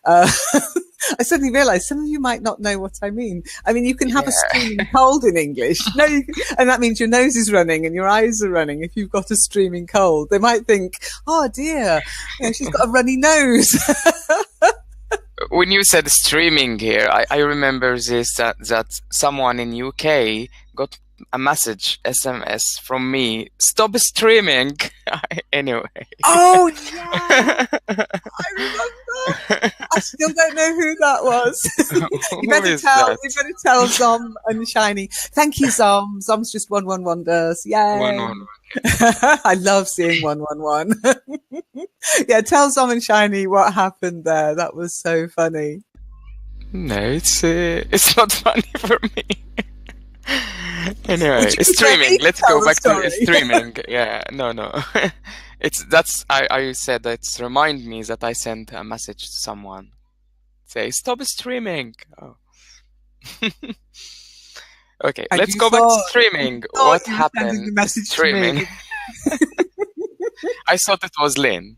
Uh, I suddenly realised some of you might not know what I mean. I mean, you can have a streaming cold in English. No, and that means your nose is running and your eyes are running. If you've got a streaming cold, they might think, "Oh dear, she's got a runny nose." When you said streaming here, I remember this that someone in UK got a message, SMS from me, "Stop streaming." Anyway. Oh yeah, I remember. I still don't know who that was. You better tell Zom and Shiny. Thank you, Zom. Zom's just 111 does. Yay. 111. I love seeing 111. Yeah, tell Zom and Shiny what happened there. That was so funny. No, it's not funny for me. Anyway, streaming. Let's go back to streaming. Yeah, no. I said that's remind me that I sent a message to someone. Say, stop streaming. Oh. Okay, let's go back to streaming. What happened? Streaming. I thought it was Lynn.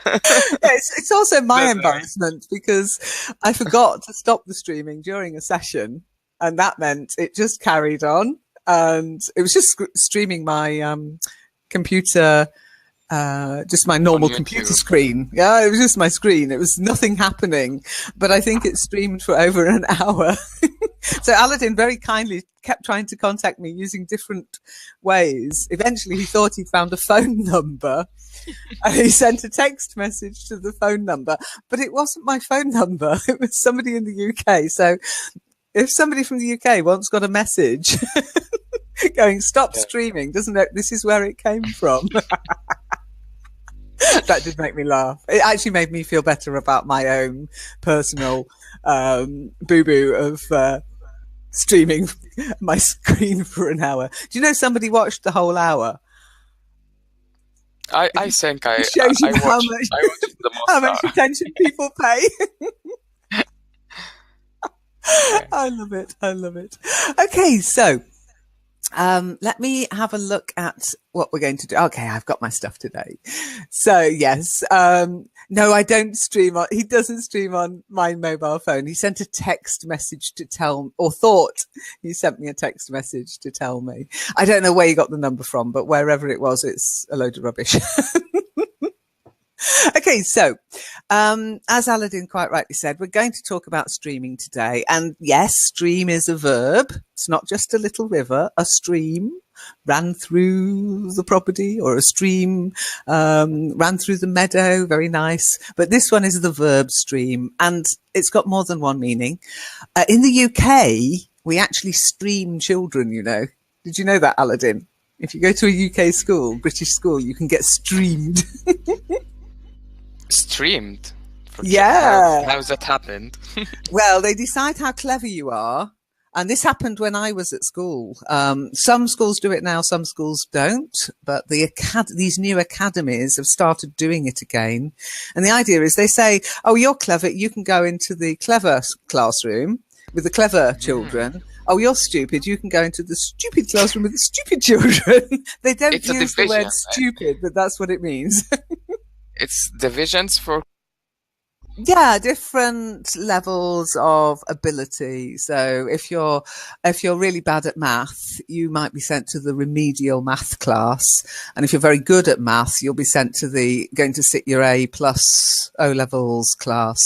It's also my embarrassment because I forgot to stop the streaming during a session, and that meant it just carried on, and it was just streaming my computer, just my normal computer screen. Yeah, it was just my screen. It was nothing happening, but I think it streamed for over an hour. So Aladdin very kindly kept trying to contact me using different ways. Eventually he thought he'd found a phone number and he sent a text message to the phone number, but it wasn't my phone number. It was somebody in the UK. So if somebody from the UK once got a message going, "Stop streaming," doesn't know this is where it came from. That did make me laugh. It actually made me feel better about my own personal boo-boo of streaming my screen for an hour. Do you know somebody watched the whole hour? I think I shows you how much attention people pay. I love it. I love it. Okay, so let me have a look at what we're going to do. Okay, I've got my stuff today. So yes, no, I don't stream on, he doesn't stream on my mobile phone. He sent a text message to tell, or thought he sent me a text message to tell me. I don't know where he got the number from, but wherever it was, it's a load of rubbish. Okay, so as Aladdin quite rightly said, we're going to talk about streaming today. And yes, stream is a verb. It's not just a little river. A stream ran through the property, or a stream ran through the meadow. Very nice. But this one is the verb stream, and it's got more than one meaning. In the UK, we actually stream children, you know. Did you know that, Aladdin? If you go to a UK school, British school, you can get streamed. Streamed? Yeah. How's that happened? Well, they decide how clever you are. And this happened when I was at school. Some schools do it now, some schools don't. But these new academies have started doing it again. And the idea is they say, "Oh, you're clever. You can go into the clever classroom with the clever children. Oh, you're stupid. You can go into the stupid classroom with the stupid children." They don't use the word stupid, but that's what it means. It's divisions for... Yeah, different levels of ability. So if you're really bad at math, you might be sent to the remedial math class. And if you're very good at math, you'll be sent to going to sit your A+ O-levels class.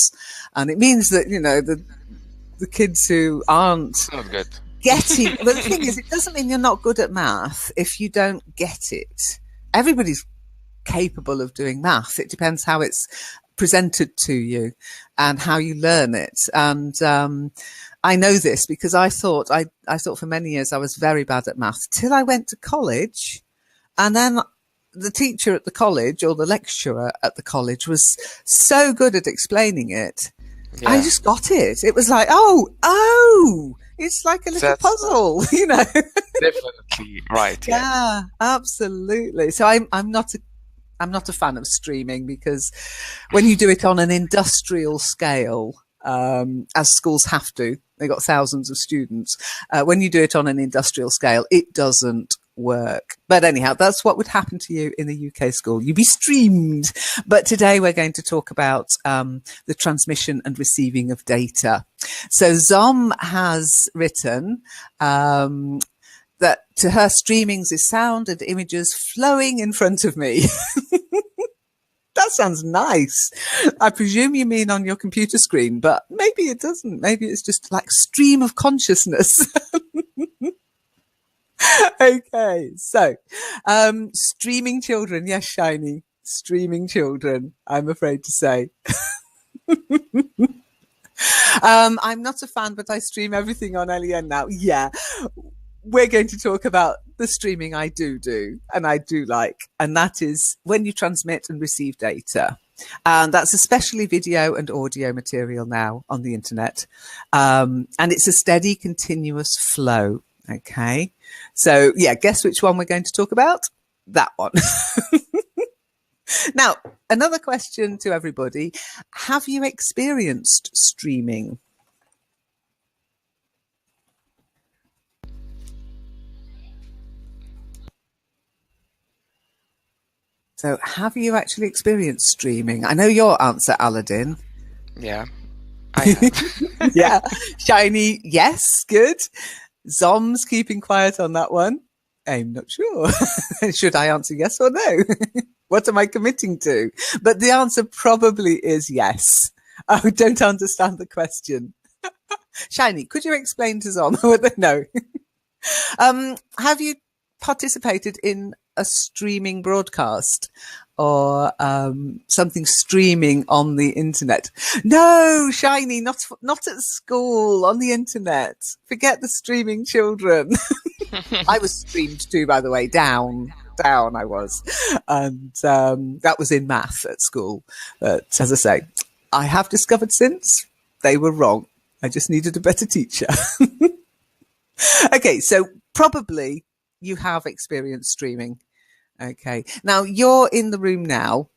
And it means that, you know, the kids who aren't good getting, but the thing is, it doesn't mean you're not good at math if you don't get it. Everybody's capable of doing math. It depends how it's presented to you and how you learn it. And I know this because I thought for many years I was very bad at math till I went to college, and then the teacher at the college, or the lecturer at the college, was so good at explaining it. Yeah. I just got it. It was like, oh, it's like a little puzzle, you know. Definitely right. Yeah, absolutely. So I'm not a fan of streaming, because when you do it on an industrial scale, as schools have to, they've got thousands of students. When you do it on an industrial scale, it doesn't work. But anyhow, that's what would happen to you in the UK school. You'd be streamed. But today we're going to talk about the transmission and receiving of data. So Zom has written that to her, streamings is sound and images flowing in front of me. That sounds nice. I presume you mean on your computer screen, but maybe it doesn't. Maybe it's just like stream of consciousness. Okay, so streaming children. Yes, Shiny. Streaming children, I'm afraid to say. I'm not a fan, but I stream everything on LEN now. Yeah. We're going to talk about the streaming I do and I do like, and that is when you transmit and receive data. And that's especially video and audio material now on the internet. And it's a steady, continuous flow. Okay. So yeah, guess which one we're going to talk about? That one. Now, another question to everybody. Have you experienced streaming? So have you actually experienced streaming? I know your answer, Aladdin. Yeah, I have. Yeah. Shiny, yes, good. Zom's keeping quiet on that one. I'm not sure. Should I answer yes or no? What am I committing to? But the answer probably is yes. I don't understand the question. Shiny, could you explain to Zom? No. Have you participated in a streaming broadcast or something streaming on the internet? No, Shiny, not at school, on the internet. Forget the streaming children. I was streamed too, by the way, down I was. And that was in math at school. But as I say, I have discovered since they were wrong. I just needed a better teacher. Okay, so probably you have experienced streaming. Okay, now you're in the room now,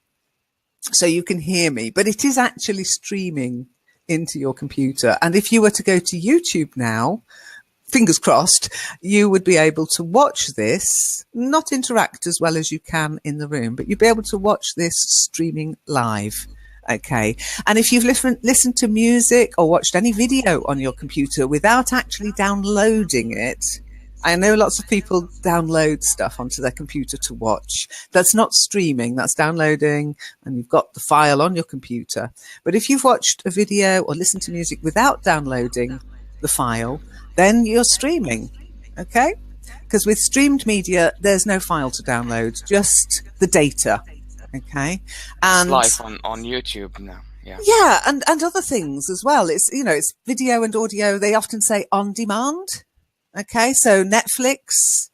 so you can hear me, but it is actually streaming into your computer. And if you were to go to YouTube now, fingers crossed, you would be able to watch this, not interact as well as you can in the room, but you'd be able to watch this streaming live. Okay. And if you've listened to music or watched any video on your computer without actually downloading it, I know lots of people download stuff onto their computer to watch. That's not streaming, that's downloading, and you've got the file on your computer. But if you've watched a video or listened to music without downloading the file, then you're streaming. Okay? Because with streamed media, there's no file to download, just the data. Okay? And it's live on YouTube now. Yeah. Yeah, and other things as well. It's, you know, it's video and audio. They often say on demand. Okay, so Netflix,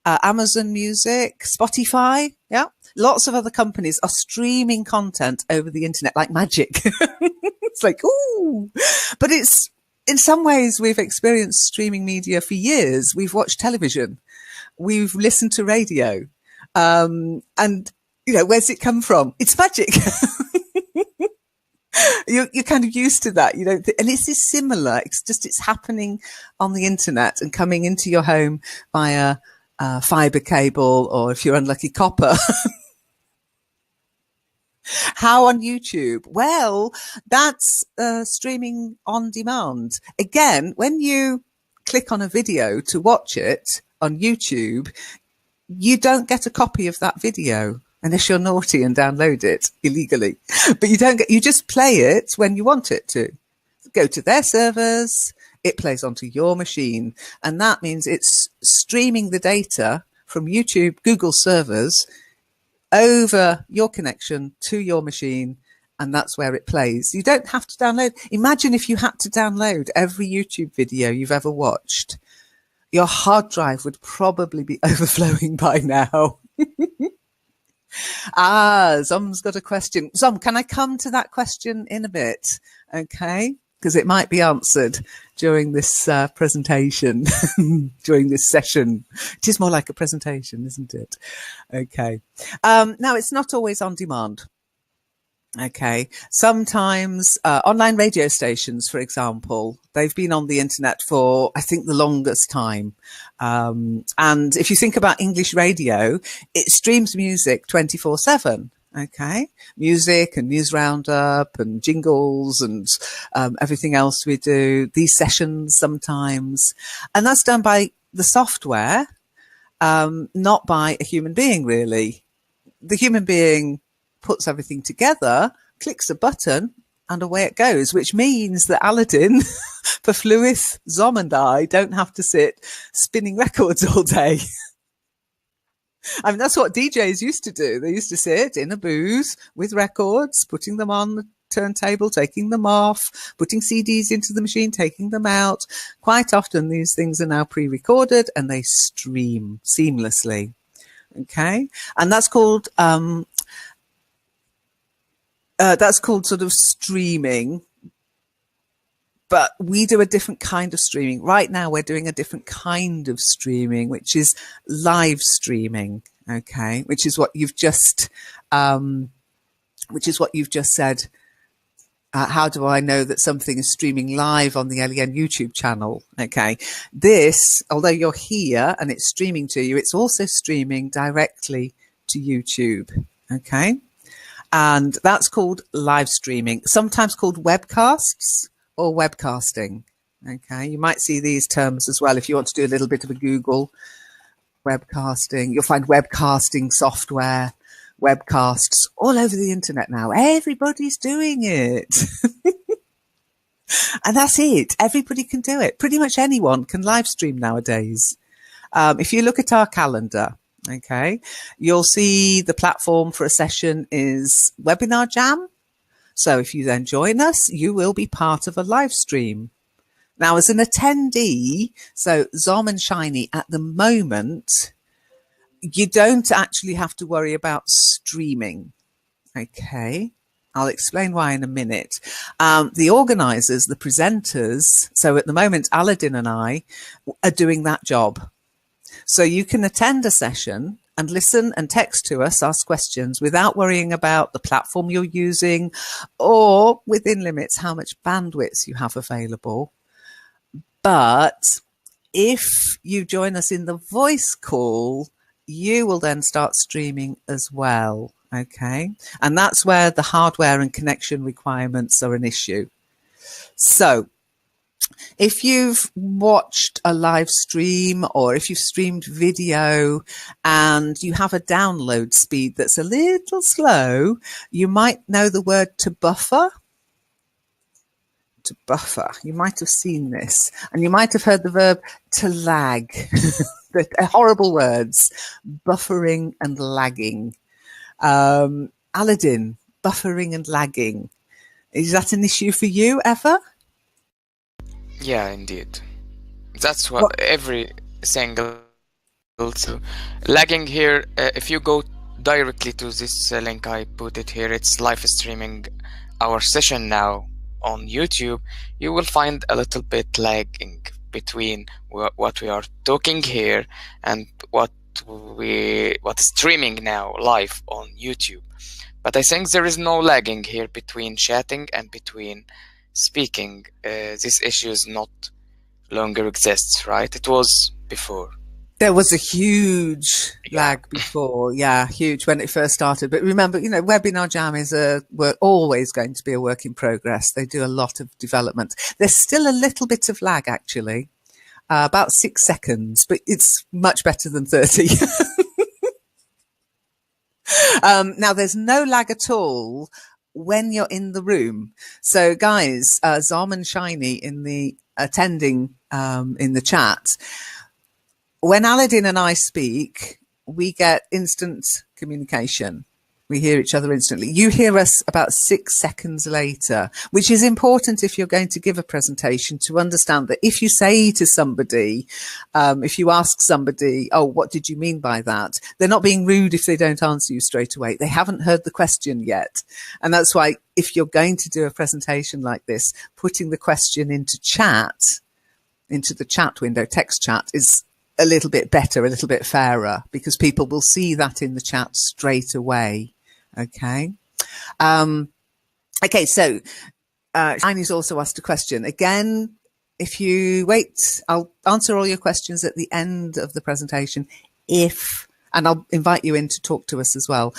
Amazon Music, Spotify, yeah. Lots of other companies are streaming content over the internet like magic. It's like, ooh. But it's, in some ways, we've experienced streaming media for years. We've watched television. We've listened to radio. And, you know, where's it come from? It's magic. You're kind of used to that. You don't, and it's similar. It's just, it's happening on the internet and coming into your home via fiber cable, or if you're unlucky, copper. How on YouTube? Well, that's streaming on demand. Again, when you click on a video to watch it on YouTube, you don't get a copy of that video unless you're naughty and download it illegally. But you don't get, you just play it when you want it to. Go to their servers, it plays onto your machine. And that means it's streaming the data from YouTube, Google servers over your connection to your machine. And that's where it plays. You don't have to download. Imagine if you had to download every YouTube video you've ever watched. Your hard drive would probably be overflowing by now. Zom's got a question. Zom, can I come to that question in a bit? Okay, because it might be answered during this presentation, during this session. It is more like a presentation, isn't it? Okay. Now, it's not always on demand. Okay. Sometimes online radio stations, for example, they've been on the internet for, I think, the longest time. And if you think about English radio, it streams music 24/7. Okay. Music and news roundup and jingles and everything else we do, these sessions sometimes. And that's done by the software, not by a human being, really. The human being puts everything together, clicks a button, and away it goes, which means that Aladdin, Perfluith, Zom and I don't have to sit spinning records all day. I mean, that's what DJs used to do. They used to sit in a booth with records, putting them on the turntable, taking them off, putting CDs into the machine, taking them out. Quite often these things are now pre-recorded and they stream seamlessly. Okay. And that's called sort of streaming, but we do a different kind of streaming. Right now, we're doing a different kind of streaming, which is live streaming. Okay, which is what you've just said. How do I know that something is streaming live on the LEN YouTube channel? Okay, this, although you're here and it's streaming to you, it's also streaming directly to YouTube. Okay. And that's called live streaming, sometimes called webcasts or webcasting. Okay, you might see these terms as well if you want to do a little bit of a Google. Webcasting, you'll find webcasting software, webcasts all over the internet now. Everybody's doing it. And that's it. Everybody can do it. Pretty much anyone can live stream nowadays. If you look at our calendar, okay, you'll see the platform for a session is Webinar Jam. So if you then join us, you will be part of a live stream. Now, as an attendee, so Zom and Shiny, at the moment, you don't actually have to worry about streaming. Okay, I'll explain why in a minute. The organisers, the presenters, so at the moment, Aladdin and I are doing that job. So you can attend a session and listen and text to us, ask questions without worrying about the platform you're using or, within limits, how much bandwidth you have available. But if you join us in the voice call, you will then start streaming as well. Okay. And that's where the hardware and connection requirements are an issue. So if you've watched a live stream or if you've streamed video and you have a download speed that's a little slow, you might know the word to buffer. To buffer. You might have seen this and you might have heard the verb to lag. The horrible words, buffering and lagging. Aladdin, buffering and lagging. Is that an issue for you ever? Yeah, indeed. That's what every single. So lagging here, if you go directly to this link I put it here, it's live streaming our session now on YouTube. You will find a little bit lagging between what we are talking here and what is streaming now live on YouTube. But I think there is no lagging here between chatting and between speaking. This issue is not longer exists, right? It was before. There was a huge lag before, yeah, huge when it first started. But remember, you know, Webinar Jam is always going to be a work in progress. They do a lot of development. There's still a little bit of lag, actually, about 6 seconds, but it's much better than 30. Now, there's no lag at all when you're in the room. So, guys, Zom and Shiny in the attending in the chat. When Aladdin and I speak, we get instant communication. We hear each other instantly. You hear us about 6 seconds later, which is important if you're going to give a presentation, to understand that if you say to somebody, if you ask somebody, oh, what did you mean by that? They're not being rude if they don't answer you straight away. They haven't heard the question yet. And that's why if you're going to do a presentation like this, putting the question into chat, into the chat window, text chat, is a little bit better, a little bit fairer, because people will see that in the chat straight away. Okay. Okay, so Shiny's also asked a question. Again, if you wait, I'll answer all your questions at the end of the presentation. And I'll invite you in to talk to us as well,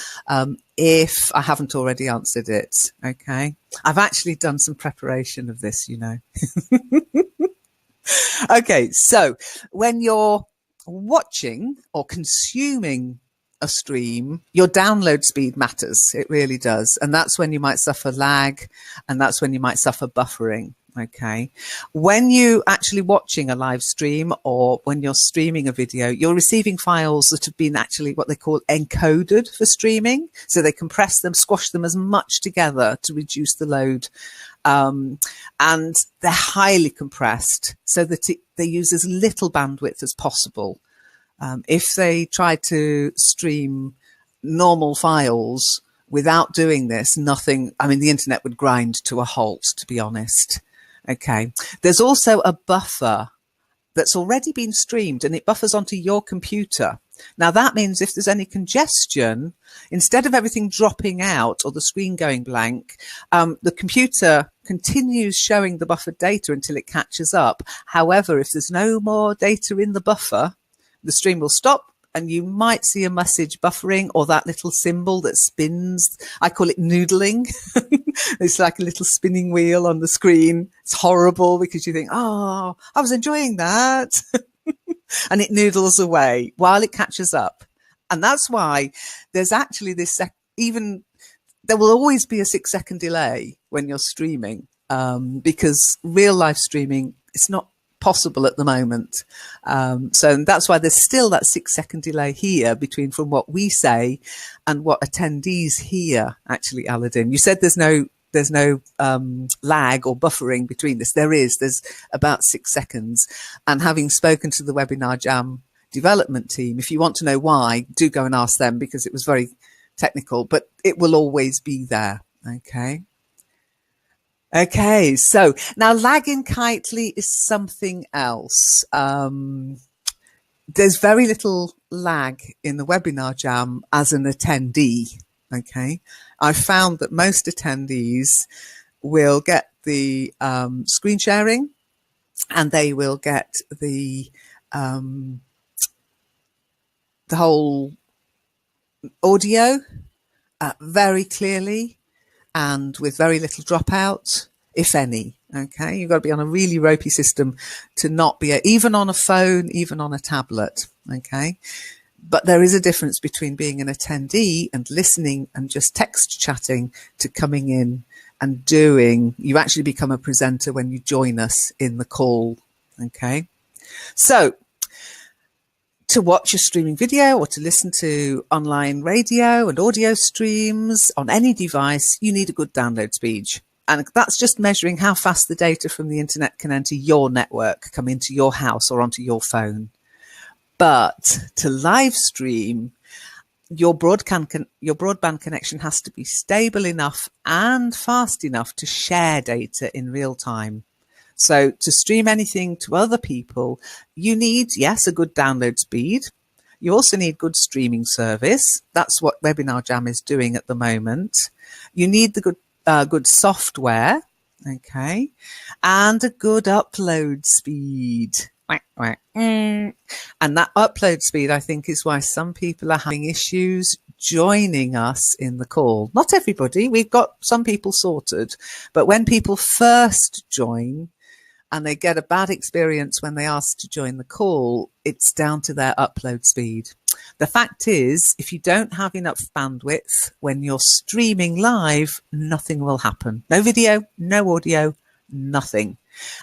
if I haven't already answered it. Okay. I've actually done some preparation of this, you know. Okay, so when you're watching or consuming a stream, your download speed matters. It really does. And that's when you might suffer lag, and that's when you might suffer buffering. Okay. When you actually watching a live stream or when you're streaming a video, you're receiving files that have been actually what they call encoded for streaming. So they compress them, squash them as much together to reduce the load. And they're highly compressed so that they use as little bandwidth as possible. If they try to stream normal files without doing this, the internet would grind to a halt, to be honest. Okay. There's also a buffer that's already been streamed and it buffers onto your computer. Now that means if there's any congestion, instead of everything dropping out or the screen going blank, the computer continues showing the buffered data until it catches up. However, if there's no more data in the buffer, the stream will stop and you might see a message buffering or that little symbol that spins. I call it noodling. It's like a little spinning wheel on the screen. It's horrible because you think, oh, I was enjoying that. And it noodles away while it catches up. And that's why there's actually this, there will always be a 6-second delay when you're streaming, because real life streaming, it's not possible at the moment. So that's why there's still that 6-second delay here between from what we say and what attendees hear. Actually, Aladdin, you said there's no lag or buffering between this. There's about 6 seconds. And having spoken to the Webinar Jam development team, if you want to know why, do go and ask them because it was very technical, but it will always be there. Okay. Okay, so now lagging Kitely is something else. There's very little lag in the Webinar Jam as an attendee. Okay, I found that most attendees will get the screen sharing and they will get the whole audio very clearly and with very little dropout, if any. Okay, you've got to be on a really ropey system to not be even on a phone, even on a tablet. Okay, but there is a difference between being an attendee and listening and just text chatting to coming in and doing. You actually become a presenter when you join us in the call. Okay, so to watch a streaming video or to listen to online radio and audio streams on any device, you need a good download speed. And that's just measuring how fast the data from the internet can enter your network, come into your house or onto your phone. But to live stream, your broadband connection has to be stable enough and fast enough to share data in real time. So to stream anything to other people, you need, yes, a good download speed. You also need good streaming service. That's what Webinar Jam is doing at the moment. You need the good software, okay, and a good upload speed. And that upload speed, I think, is why some people are having issues joining us in the call. Not everybody. We've got some people sorted. But when people first join, and they get a bad experience when they ask to join the call, it's down to their upload speed. The fact is, if you don't have enough bandwidth when you're streaming live, nothing will happen. No video, no audio, nothing.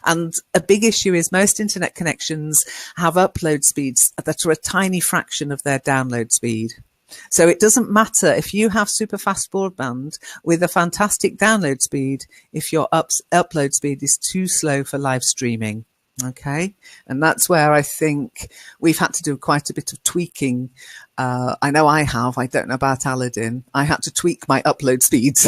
And a big issue is most internet connections have upload speeds that are a tiny fraction of their download speed. So it doesn't matter if you have super fast broadband with a fantastic download speed if your upload speed is too slow for live streaming. Okay. And that's where I think we've had to do quite a bit of tweaking. I know I have. I don't know about Aladdin. I had to tweak my upload speeds.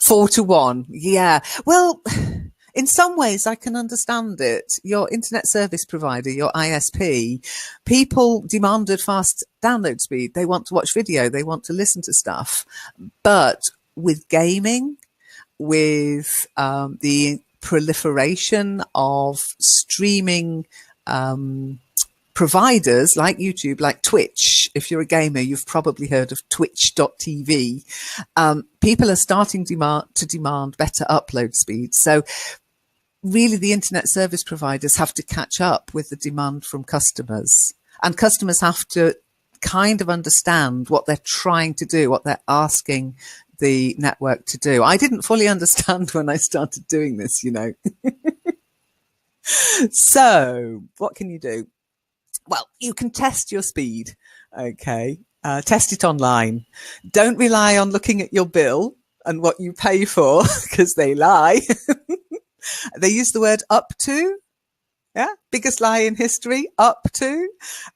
4 to 1. Yeah. Well, in some ways, I can understand it. Your internet service provider, your ISP, people demanded fast download speed. They want to watch video. They want to listen to stuff. But with gaming, with the proliferation of streaming providers like YouTube, like Twitch. If you're a gamer, you've probably heard of twitch.tv. People are starting to demand better upload speeds. So really the internet service providers have to catch up with the demand from customers, and customers have to kind of understand what they're trying to do, what they're asking the network to do. I didn't fully understand when I started doing this, you know. So what can you do? Well, you can test your speed. Okay. Test it online. Don't rely on looking at your bill and what you pay for, because they lie. They use the word up to. Yeah. Biggest lie in history, up to.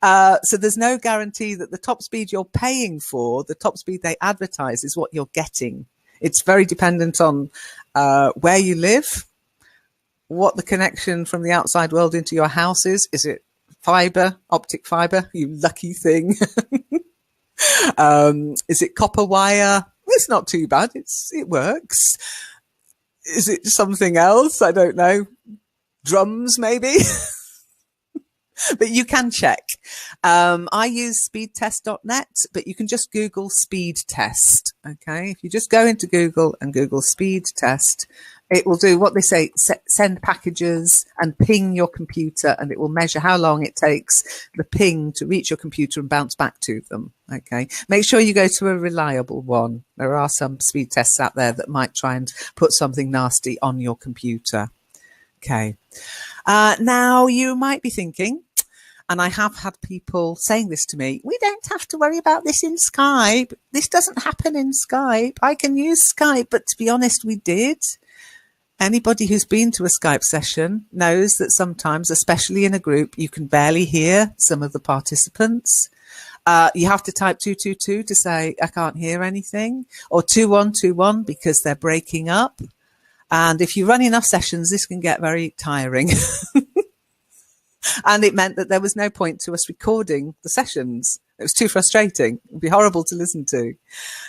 So there's no guarantee that the top speed you're paying for, the top speed they advertise, is what you're getting. It's very dependent on where you live, what the connection from the outside world into your house is. Is it fiber, optic fiber? You lucky thing. Is it copper wire? It's not too bad. It works. Is it something else? I don't know. Drums, maybe. But you can check. I use speedtest.net, but you can just Google speed test. Okay. If you just go into Google and Google speed test, it will do what they say, send packages and ping your computer, and it will measure how long it takes the ping to reach your computer and bounce back to them. Okay. Make sure you go to a reliable one. There are some speed tests out there that might try and put something nasty on your computer. Okay. Now you might be thinking, and I have had people saying this to me, we don't have to worry about this in Skype. This doesn't happen in Skype. I can use Skype. But to be honest, we did. Anybody who's been to a Skype session knows that sometimes, especially in a group, you can barely hear some of the participants. You have to type 222 to say, I can't hear anything, or 2121 because they're breaking up. And if you run enough sessions, this can get very tiring. And it meant that there was no point to us recording the sessions. It was too frustrating. It would be horrible to listen to.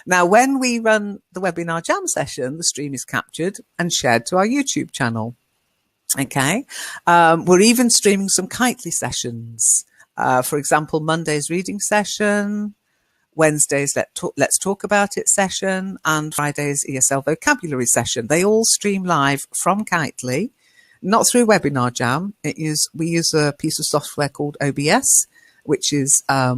Now, when we run the webinar jam session, the stream is captured and shared to our YouTube channel. Okay. We're even streaming some Kitely sessions. For example, Monday's reading session, Wednesday's Let's Talk About It session, and Friday's ESL vocabulary session. They all stream live from Kitely. Not through Webinar Jam. We use a piece of software called OBS, which is, I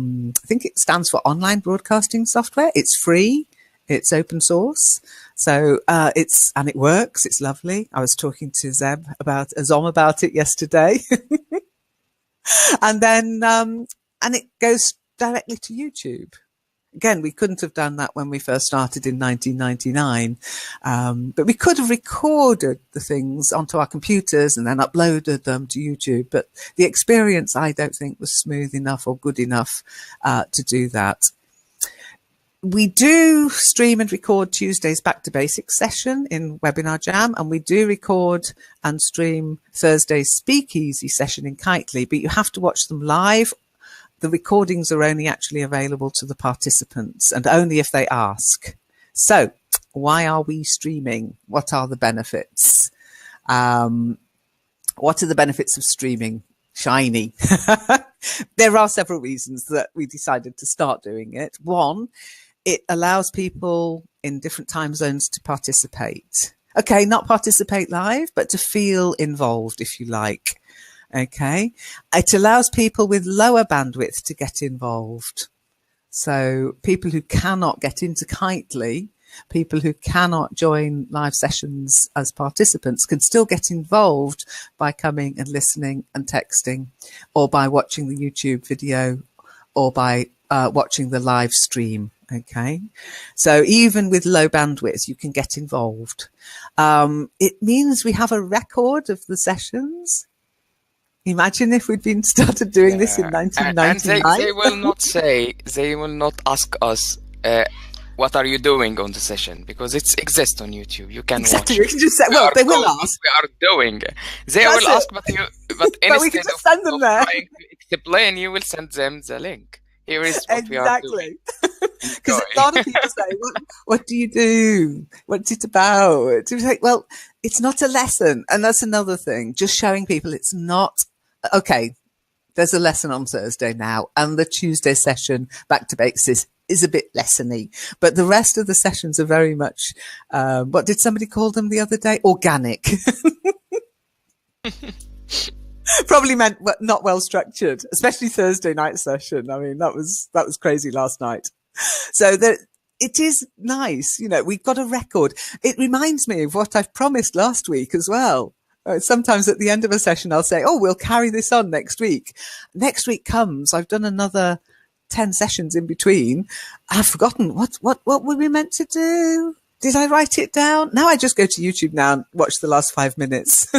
think it stands for Online Broadcasting Software. It's free. It's open source. So, and it works. It's lovely. I was talking to Zom about it yesterday. And then, and it goes directly to YouTube. Again, we couldn't have done that when we first started in 1999, but we could have recorded the things onto our computers and then uploaded them to YouTube. But the experience, I don't think, was smooth enough or good enough to do that. We do stream and record Tuesday's Back to Basics session in Webinar Jam, and we do record and stream Thursday's Speakeasy session in Kitely, but you have to watch them live. The recordings are only actually available to the participants, and only if they ask. So why are we streaming? What are the benefits? What are the benefits of streaming? Shiny. There are several reasons that we decided to start doing it. One, it allows people in different time zones to participate. Okay, not participate live, but to feel involved, if you like. Okay. It allows people with lower bandwidth to get involved. So people who cannot get into Kitely, people who cannot join live sessions as participants, can still get involved by coming and listening and texting, or by watching the YouTube video, or by watching the live stream. Okay. So even with low bandwidth, you can get involved. It means we have a record of the sessions. Imagine if we'd started doing this in 1999. And they will not ask us what are you doing on the session? Because it exists on YouTube. You can Exactly. watch. You can just say, well, they will ask. We are doing. They That's will ask, it. but But we instead can just send them of there. trying to explain, you will send them the link. Here is what we are doing. Exactly. Because a lot of people say, what do you do? What's it about? It's like, well, it's not a lesson. And that's another thing. Just showing people it's not, okay, there's a lesson on Thursday now. And the Tuesday session, Back to Basics, is a bit lessony. But the rest of the sessions are very much, what did somebody call them the other day? Organic. Probably meant not well structured, especially Thursday night session. I mean, that was crazy last night. So it is nice. You know, we've got a record. It reminds me of what I've promised last week as well. Sometimes at the end of a session, I'll say, oh, we'll carry this on next week. Next week comes, I've done another 10 sessions in between. I've forgotten what were we meant to do? Did I write it down? Now I just go to YouTube now and watch the last 5 minutes.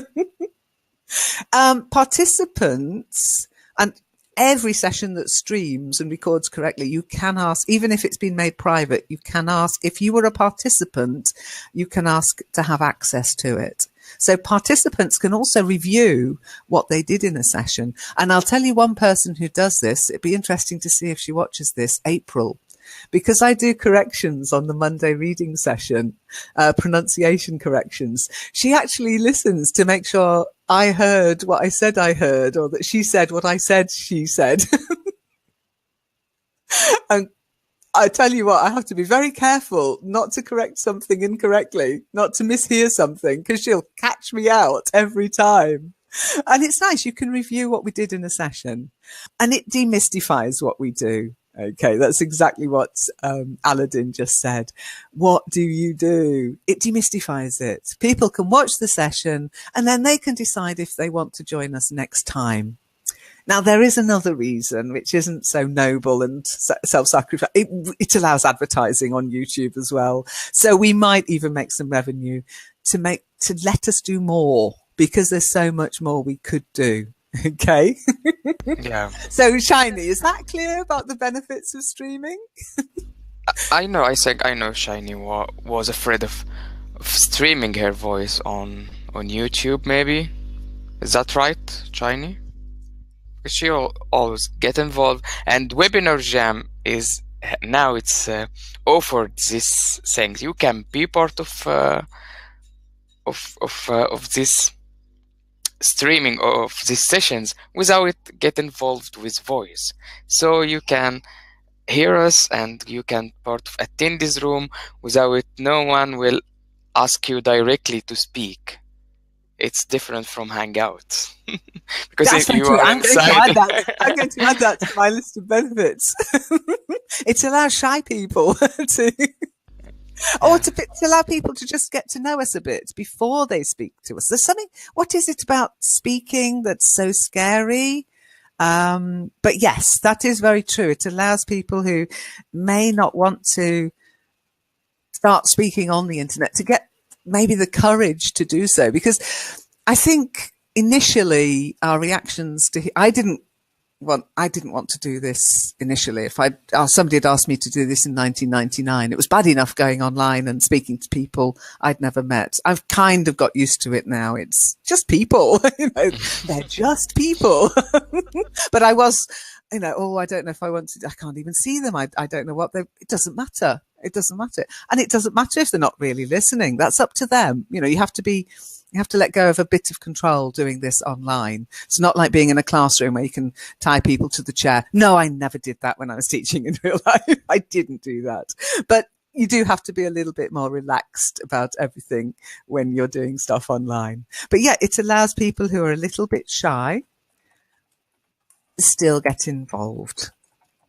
Participants, and every session that streams and records correctly, you can ask, even if it's been made private, you can ask, if you were a participant, you can ask to have access to it. So participants can also review what they did in a session. And I'll tell you one person who does this. It'd be interesting to see if she watches this, April. Because I do corrections on the Monday reading session, pronunciation corrections. She actually listens to make sure I heard what I said I heard, or that she said what I said she said. And I tell you what, I have to be very careful not to correct something incorrectly, not to mishear something, because she'll catch me out every time. And it's nice. You can review what we did in a session, and it demystifies what we do. Okay, that's exactly what Aladdin just said. What do you do? It demystifies it. People can watch the session and then they can decide if they want to join us next time. Now, there is another reason, which isn't so noble and self-sacrifice. It allows advertising on YouTube as well. So we might even make some revenue to let us do more, because there's so much more we could do. Okay. Yeah. So, Shiny, is that clear about the benefits of streaming? I know. I think I know. Shiny was afraid of streaming her voice on YouTube. Maybe, is that right, Shiny? She always get involved, and Webinar Jam is now it's offered these things. You can be part of this streaming of these sessions without get involved with voice. So you can hear us and you can attend this room without no one will ask you directly to speak. It's different from Hangouts. Because you are inside. I'm going to add that to my list of benefits. It allows shy people to allow people to just get to know us a bit before they speak to us. There's something, what is it about speaking that's so scary? But yes, that is very true. It allows people who may not want to start speaking on the internet to get maybe the courage to do so. Because I think initially our reactions to, I didn't want to do this initially. If somebody had asked me to do this in 1999, it was bad enough going online and speaking to people I'd never met. I've kind of got used to it now. It's just people, they're just people. But I was, I don't know if I want to, I can't even see them. I don't know it doesn't matter. It doesn't matter. And it doesn't matter if they're not really listening. That's up to them. You have to let go of a bit of control doing this online. It's not like being in a classroom where you can tie people to the chair. No, I never did that when I was teaching in real life. I didn't do that. But you do have to be a little bit more relaxed about everything when you're doing stuff online. But yeah, it allows people who are a little bit shy to still get involved.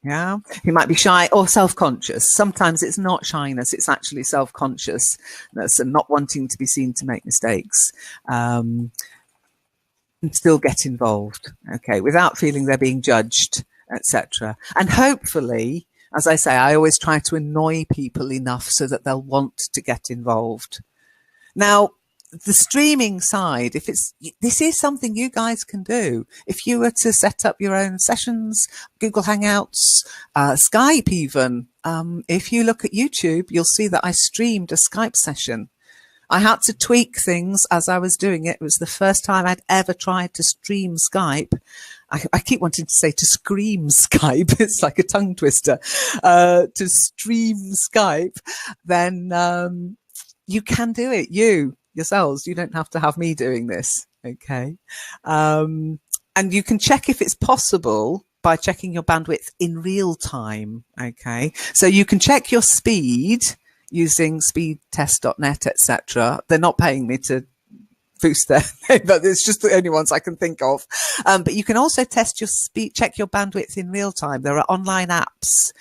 Yeah, you might be shy or self-conscious. Sometimes it's not shyness, it's actually self-consciousness and not wanting to be seen to make mistakes. And still get involved, okay, without feeling they're being judged, etc. And hopefully, as I say, I always try to annoy people enough so that they'll want to get involved. Now, the streaming side, this is something you guys can do. If you were to set up your own sessions, Google Hangouts, Skype even, if you look at YouTube, you'll see that I streamed a Skype session. I had to tweak things as I was doing it. It was the first time I'd ever tried to stream Skype. I keep wanting to say to scream Skype. It's like a tongue twister. To stream Skype, then you can do it. Yourselves. You don't have to have me doing this. Okay. And you can check if it's possible by checking your bandwidth in real time. Okay. So you can check your speed using speedtest.net, etc. They're not paying me to boost their name, but it's just the only ones I can think of. But you can also test your speed, check your bandwidth in real time. There are online apps,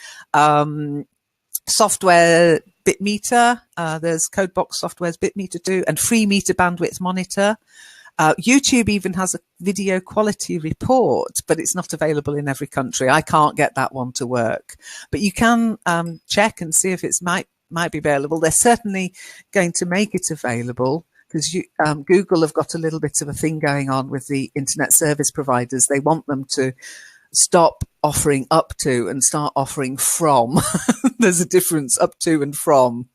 software, BitMeter. There's Codebox Software's BitMeter too, and Free Meter Bandwidth Monitor. YouTube even has a video quality report, but it's not available in every country. I can't get that one to work, but you can check and see if it might be available. They're certainly going to make it available because Google have got a little bit of a thing going on with the internet service providers. They want them to stop offering up to and start offering from. There's a difference, up to and from,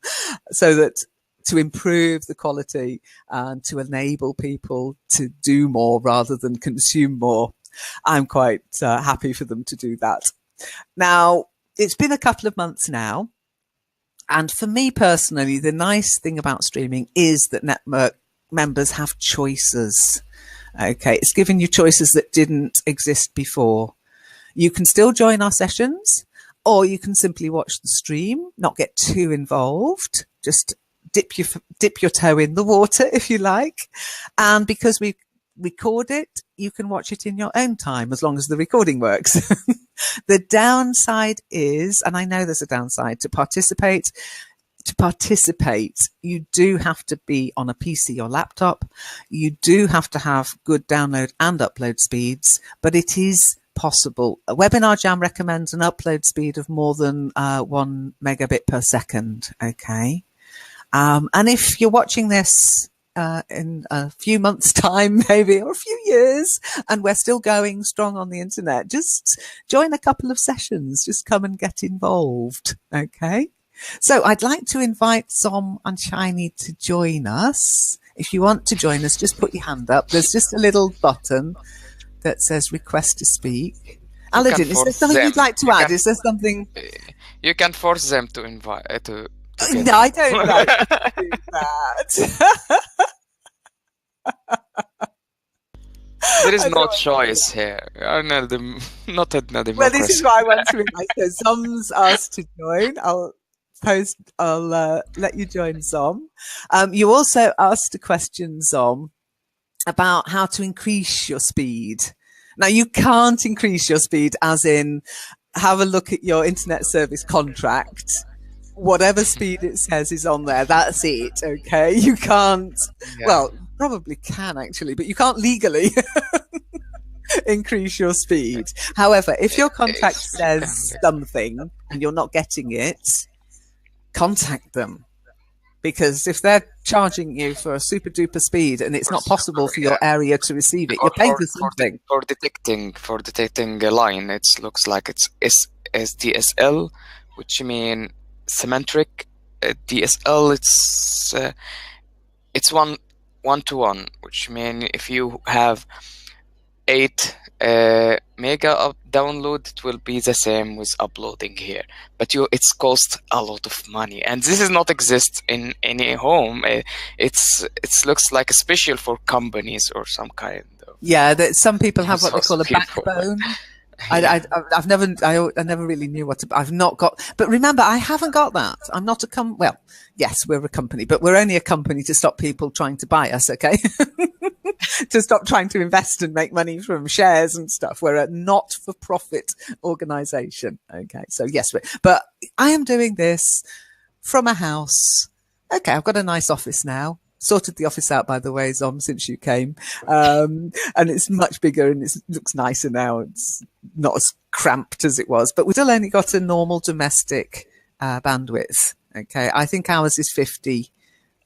so that to improve the quality and to enable people to do more rather than consume more. I'm quite happy for them to do that. Now, it's been a couple of months now. And for me personally, the nice thing about streaming is that network members have choices. Okay, it's given you choices that didn't exist before. You can still join our sessions, or you can simply watch the stream, not get too involved, just dip your toe in the water if you like. And because we record it, you can watch it in your own time as long as the recording works. The downside is, and I know there's a downside, to participate, you do have to be on a PC or laptop. You do have to have good download and upload speeds, but it is possible. Webinar Jam recommends an upload speed of more than 1 megabit per second. Okay. And if you're watching this in a few months' time, maybe, or a few years, and we're still going strong on the internet, just join a couple of sessions. Just come and get involved. Okay. So I'd like to invite Zom and Shiny to join us. If you want to join us, just put your hand up. There's just a little button that says request to speak. Aladdin, is there something you'd like to add? Is there something? You can force them to invite to no, I don't like to do that. There is no choice here. Not a democracy. Well, this is what I want to invite. So Zom's asked to join. I'll let you join Zom. You also asked a question, Zom, about how to increase your speed. Now, you can't increase your speed as in have a look at your internet service contract. Whatever speed it says is on there. That's it. Okay. You can't, well, probably can actually, but you can't legally increase your speed. However, if your contract says something and you're not getting it, contact them. Because if they're charging you for a super duper speed and it's not possible for your area to receive it, you're paying for something. For detecting a line, it looks like it's SDSL, which mean symmetric DSL. It's one to one, which mean if you have 8 mega download, it will be the same with uploading here. But it's cost a lot of money, and this is not exist in any home. It looks like a special for companies or some kind of. Yeah, some people have what they call a backbone. I've never really knew I've not got, but remember, I haven't got that. I'm not well, yes, we're a company, but we're only a company to stop people trying to buy us. Okay. To stop trying to invest and make money from shares and stuff. We're a not-for-profit organization. Okay. So yes, but I am doing this from a house. Okay. I've got a nice office now. Sorted the office out, by the way, Zom, since you came. And it's much bigger and it looks nicer now. It's not as cramped as it was, but we've still only got a normal domestic bandwidth. Okay. I think ours is 50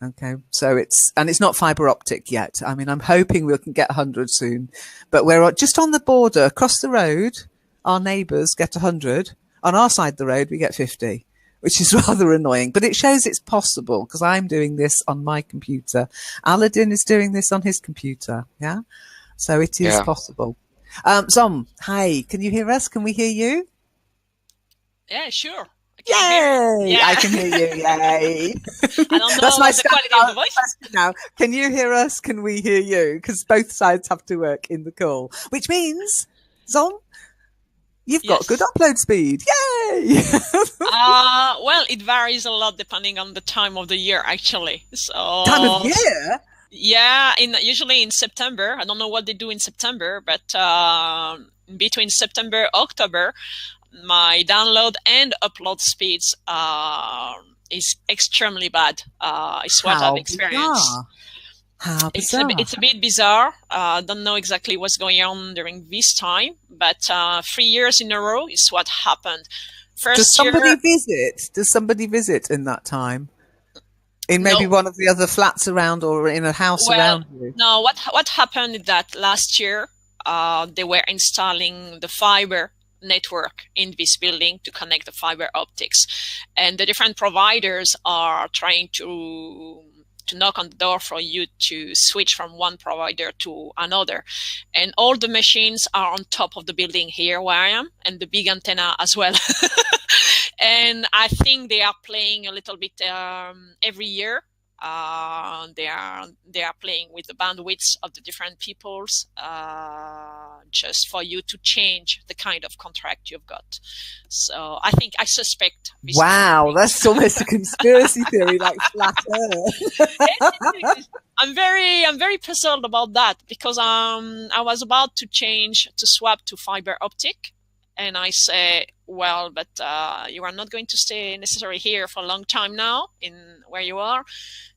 Okay, so it's not fiber optic yet. I mean, I'm hoping we can get 100 soon, but we're just on the border. Across the road, our neighbours get 100. On our side of the road, we get 50, which is rather annoying. But it shows it's possible because I'm doing this on my computer. Aladdin is doing this on his computer. Yeah, so it is possible. Zom, hi, can you hear us? Can we hear you? Yeah, sure. Yay! Yeah. I can hear you. Yay! I don't know. That's my the quality of the voice. Now, can you hear us? Can we hear you? Because both sides have to work in the call, which means, Zom, you've got good upload speed. Yay! Well, it varies a lot depending on the time of the year, actually. So time of year. Yeah, usually in September. I don't know what they do in September, but between September, October, my download and upload speeds is extremely bad. It's what I've experienced. How bizarre. It's a bit bizarre. Don't know exactly what's going on during this time, but 3 years in a row is what happened. Does somebody visit in that time? In maybe one of the other flats around or in a house around you? No, what happened is that last year they were installing the fiber network in this building to connect the fiber optics, and the different providers are trying to knock on the door for you to switch from one provider to another, and all the machines are on top of the building here where I am, and the big antenna as well. And I think they are playing a little bit every year. They are playing with the bandwidths of the different peoples just for you to change the kind of contract you've got. So I suspect. Wow, that's almost a conspiracy theory, like flat Earth. I'm very puzzled about that because I was about to swap to fiber optic. And I say, well, but you are not going to stay necessarily here for a long time now in where you are.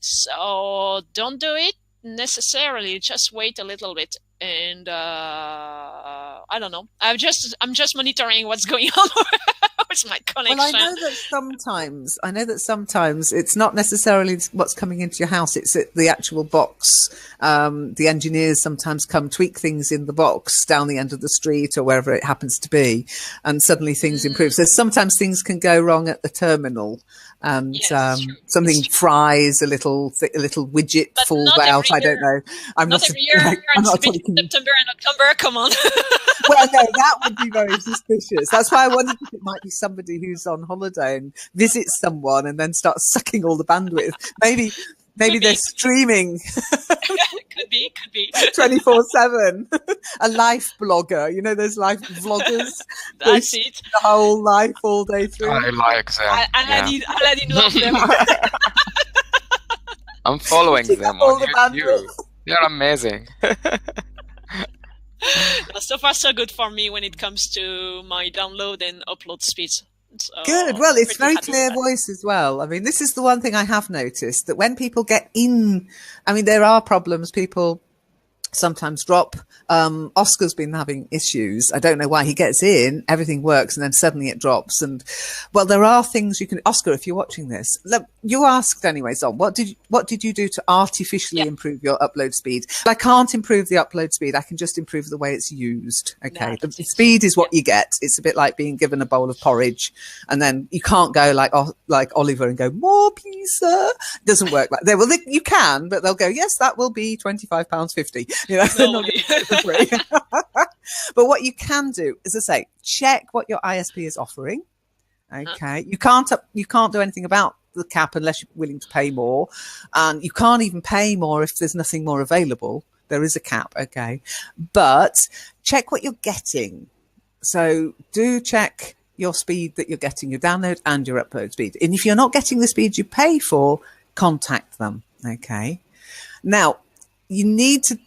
So don't do it necessarily. Just wait a little bit. And I don't know. I'm just monitoring what's going on with my connection. Well, I know that sometimes it's not necessarily what's coming into your house. It's the actual box. The engineers sometimes come tweak things in the box down the end of the street or wherever it happens to be, and suddenly things improve. So sometimes things can go wrong at the terminal, and something fries, a little widget falls out. I don't know. I'm not every year. I'm not September and October. Come on. Well, no, that would be very suspicious. That's why I wondered if it might be somebody who's on holiday and visits someone and then starts sucking all the bandwidth. Maybe they're streaming. Could be. 24/7. A life blogger. You know those life vloggers? That's it. The whole life all day through. I like them. Aladdin loves them. I'm following them on YouTube. They're amazing. So far, so good for me when it comes to my download and upload speeds. So good. Well, it's very clear voice as well. I mean, this is the one thing I have noticed, that when people get in, I mean, there are problems. People sometimes drop. Oscar's been having issues. I don't know why. He gets in, everything works, and then suddenly it drops. And well, there are things you can. Oscar, if you're watching this, look, you asked anyway, Zom, what did you do to artificially improve your upload speed? I can't improve the upload speed. I can just improve the way it's used. Okay, the speed is what you get. It's a bit like being given a bowl of porridge, and then you can't go like Oliver and go, more please, sir. It doesn't work like that. Well, you can, but they'll go, yes, that will be £25.50. You know, they're not for free. But what you can do, as I say, check what your ISP is offering. Okay, you can't do anything about the cap unless you're willing to pay more, and you can't even pay more if there's nothing more available. There is a cap, okay, but check what you're getting. So do check your speed that you're getting, your download and your upload speed. And if you're not getting the speed you pay for, contact them. Okay, now you need to.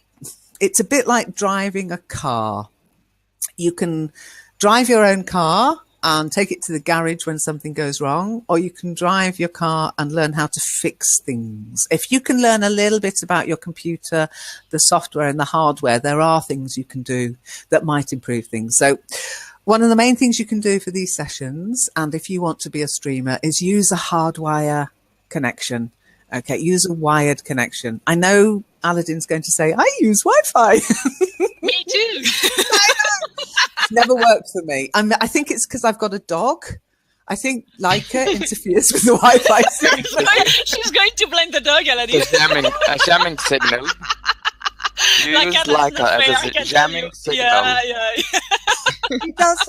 It's a bit like driving a car. You can drive your own car and take it to the garage when something goes wrong, or you can drive your car and learn how to fix things. If you can learn a little bit about your computer, the software and the hardware, there are things you can do that might improve things. So one of the main things you can do for these sessions, and if you want to be a streamer, is use a hardwire connection. Okay, use a wired connection. I know Aladdin's going to say, I use Wi-Fi. Me too. It's never worked for me. I think it's because I've got a dog. I think Leica interferes with the Wi-Fi signal. She's going to blame the dog, Aladdin. A jamming signal. You Like use that's Leica not fair, as I a can jamming tell you. signal. Yeah. He does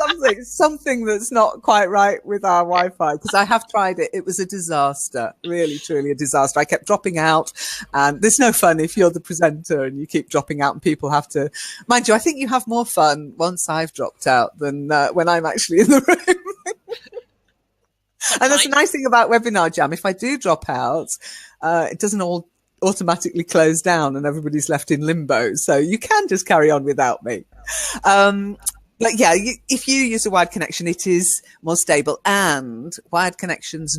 something that's not quite right with our Wi-Fi, because I have tried it. It was a disaster, really, truly a disaster. I kept dropping out, and there's no fun if you're the presenter and you keep dropping out and people have to, mind you, I think you have more fun once I've dropped out than when I'm actually in the room. And that's the nice thing about Webinar Jam. If I do drop out, it doesn't all automatically close down and everybody's left in limbo. So you can just carry on without me. But yeah, if you use a wired connection, it is more stable, and wired connections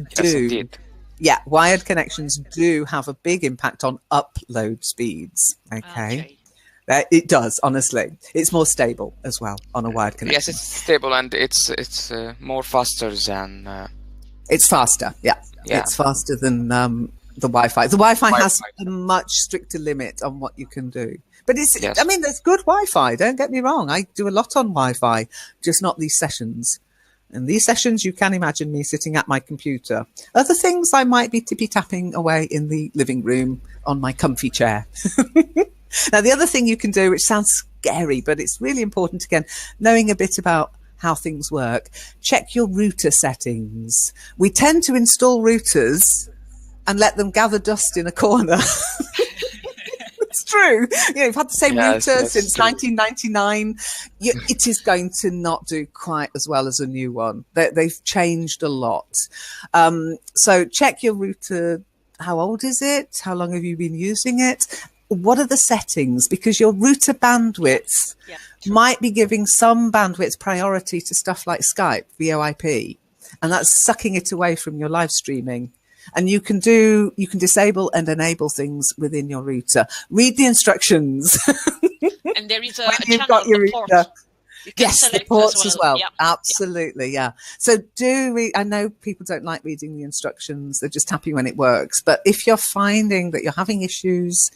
wired connections do have a big impact on upload speeds. Okay. It does, honestly. It's more stable as well on a wired connection. Yes, it's stable, and it's more faster than... It's faster, yeah. It's faster than the Wi-Fi. The Wi-Fi has a much stricter limit on what you can do. But I mean, there's good Wi-Fi, don't get me wrong. I do a lot on Wi-Fi, just not these sessions. And these sessions, you can imagine me sitting at my computer. Other things, I might be tippy-tapping away in the living room on my comfy chair. Now, the other thing you can do, which sounds scary, but it's really important, again, knowing a bit about how things work, check your router settings. We tend to install routers and let them gather dust in a corner. It's true. You've had the same router since 1999. It is going to not do quite as well as a new one. They've changed a lot. So check your router. How old is it? How long have you been using it? What are the settings? Because your router bandwidth might be giving some bandwidth priority to stuff like Skype, VoIP, and that's sucking it away from your live streaming. And you can disable and enable things within your router. Read the instructions. And there is a you've channel got your router. Yes, the ports as well. Yep. Absolutely, yeah. So I know people don't like reading the instructions. They're just happy when it works. But if you're finding that you're having issues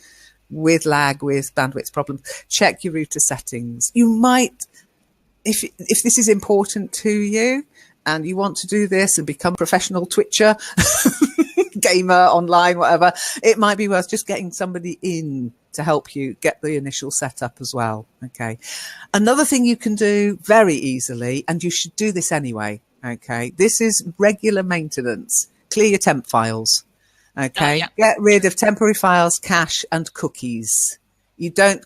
with lag, with bandwidth problems, check your router settings. You might, if this is important to you and you want to do this and become a professional Twitcher, gamer, online, whatever, it might be worth just getting somebody in to help you get the initial setup as well. Okay. Another thing you can do very easily, and you should do this anyway. Okay. This is regular maintenance. Clear your temp files. Okay. Get rid of temporary files, cache, and cookies.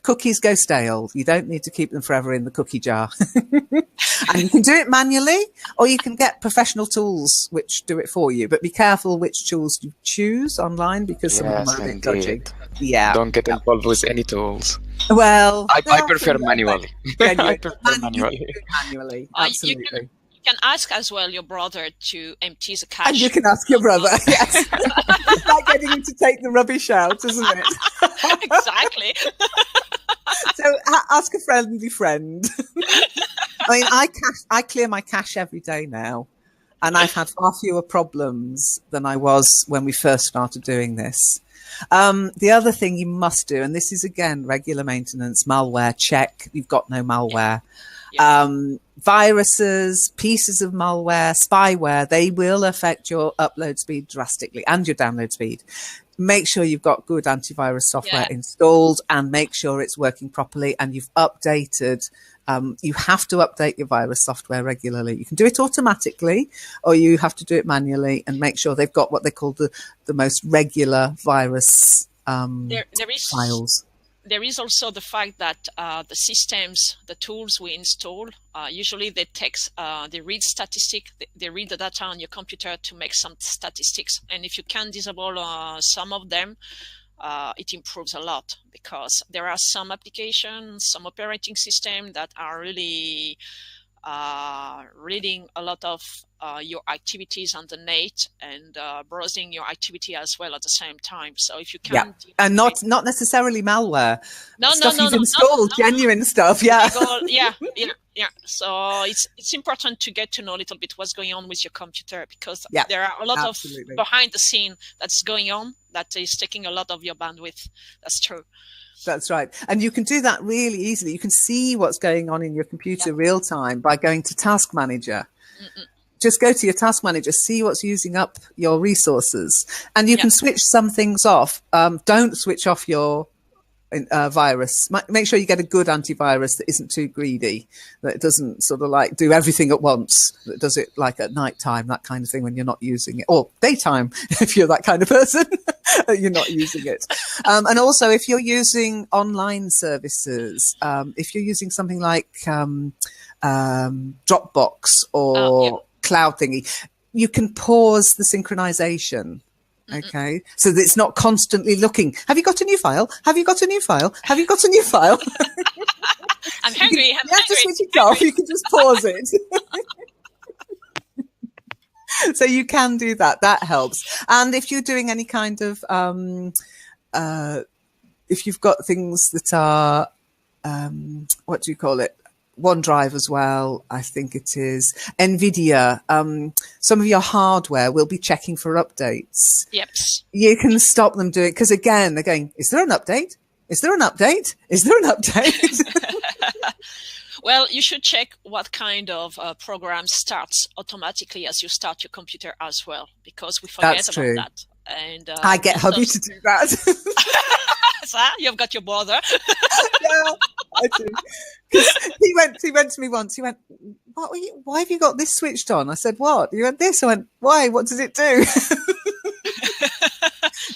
Cookies go stale. You don't need to keep them forever in the cookie jar. And you can do it manually, or you can get professional tools which do it for you. But be careful which tools you choose online, because some of them are a bit dodgy. Yeah. Don't get involved with any tools. Well, I prefer manually. I prefer manually. Absolutely. You can ask as well your brother to empty the cache. And you can ask your brother, yes. It's like getting him to take the rubbish out, isn't it? Exactly. So ask a friendly friend. I mean, I clear my cache every day now, and I've had far fewer problems than I was when we first started doing this. The other thing you must do, and this is again regular maintenance, malware check. You've got no malware. Viruses, pieces of malware, spyware, they will affect your upload speed drastically and your download speed. Make sure you've got good antivirus software installed, and make sure it's working properly, and you've updated. You have to update your virus software regularly. You can do it automatically, or you have to do it manually, and make sure they've got what they call the most regular virus files. There is also the fact that the systems, the tools we install, usually they read statistic, they read the data on your computer to make some statistics. And if you can disable some of them, it improves a lot, because there are some applications, some operating systems that are really reading a lot of your activities on the net, and browsing your activity as well at the same time. So if you can, and not necessarily malware. Stuff you've installed, genuine stuff. Yeah. Yeah, so it's important to get to know a little bit what's going on with your computer, because there are a lot absolutely. of behind the scene that's going on that is taking a lot of your bandwidth. That's true. That's right. And you can do that really easily. You can see what's going on in your computer real time by going to Task Manager. Just go to your Task Manager, see what's using up your resources, and you can switch some things off. Don't switch off your virus. Make sure you get a good antivirus that isn't too greedy, that it doesn't sort of like do everything at once, that does it like at night time, that kind of thing, when you're not using it, or daytime if you're that kind of person. You're not using it. And also, if you're using online services, if you're using something like Dropbox or Cloud thingy, you can pause the synchronization. Okay, so that it's not constantly looking. Have you got a new file? Have you got a new file? Have you got a new file? I'm hungry. You have to switch it off. You can just pause it. So you can do that. That helps. And if you're doing any kind of, if you've got things that are, what do you call it? OneDrive as well, I think it is. NVIDIA, some of your hardware will be checking for updates. Yep. You can stop them doing, because again, they're going, is there an update? Is there an update? Is there an update? Well, you should check what kind of program starts automatically as you start your computer as well, because we forget about that. And I get hubby to do that. So you've got your brother. Yeah, I do. He went to me once. He went, why have you got this switched on? I said, what? He went, this. I went, why? What does it do?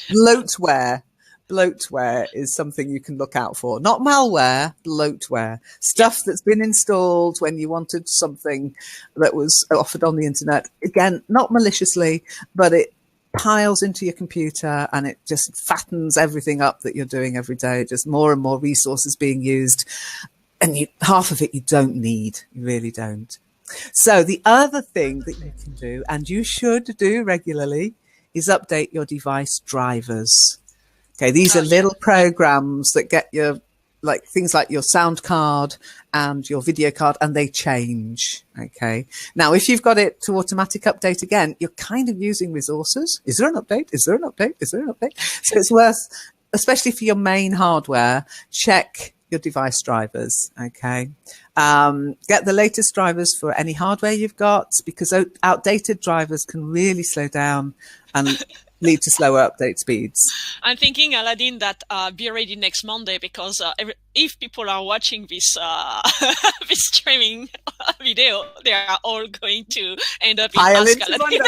Bloatware. Bloatware is something you can look out for. Not malware, bloatware. Stuff that's been installed when you wanted something that was offered on the internet. Again, not maliciously, but it piles into your computer and it just fattens everything up that you're doing every day. Just more and more resources being used. And half of it you don't need. You really don't. So the other thing that you can do, and you should do regularly, is update your device drivers. Okay, these are little programs that get your, like things like your sound card and your video card, and they change. Okay. Now, if you've got it to automatic update again, you're kind of using resources. Is there an update? Is there an update? Is there an update? So it's worth, especially for your main hardware, check your device drivers. Okay. Get the latest drivers for any hardware you've got, because outdated drivers can really slow down and lead to slower update speeds. I'm thinking, Aladdin, that be ready next Monday, because if people are watching this this streaming video, they are all going to end up in Ask Aladdin.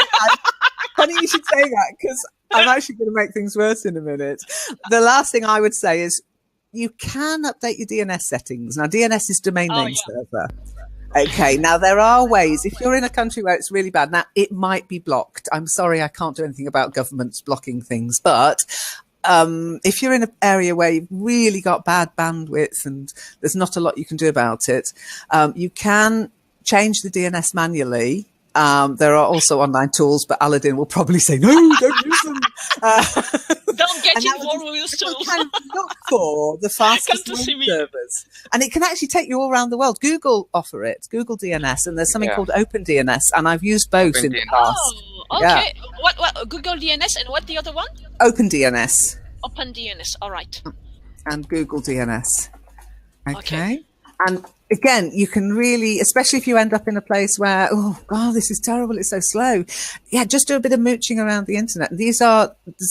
Funny you should say that, because I'm actually going to make things worse in a minute. The last thing I would say is you can update your DNS settings. Now, DNS is domain name server. Okay, now there are ways. If you're in a country where it's really bad, now it might be blocked. I'm sorry, I can't do anything about governments blocking things. But if you're in an area where you've really got bad bandwidth and there's not a lot you can do about it, you can change the DNS manually. There are also online tools, but Aladdin will probably say, no, don't use them. Don't get involved with those tools. Kind of look for the fastest web servers. And it can actually take you all around the world. Google offer it, Google DNS, and there's something called Open DNS, and I've used both in the past. Oh, okay. Yeah. What Google DNS and what the other one? Open DNS. Open DNS, all right. And Google DNS. Okay. And again, you can really, especially if you end up in a place where, oh, God, this is terrible, it's so slow. Yeah, just do a bit of mooching around the internet. There's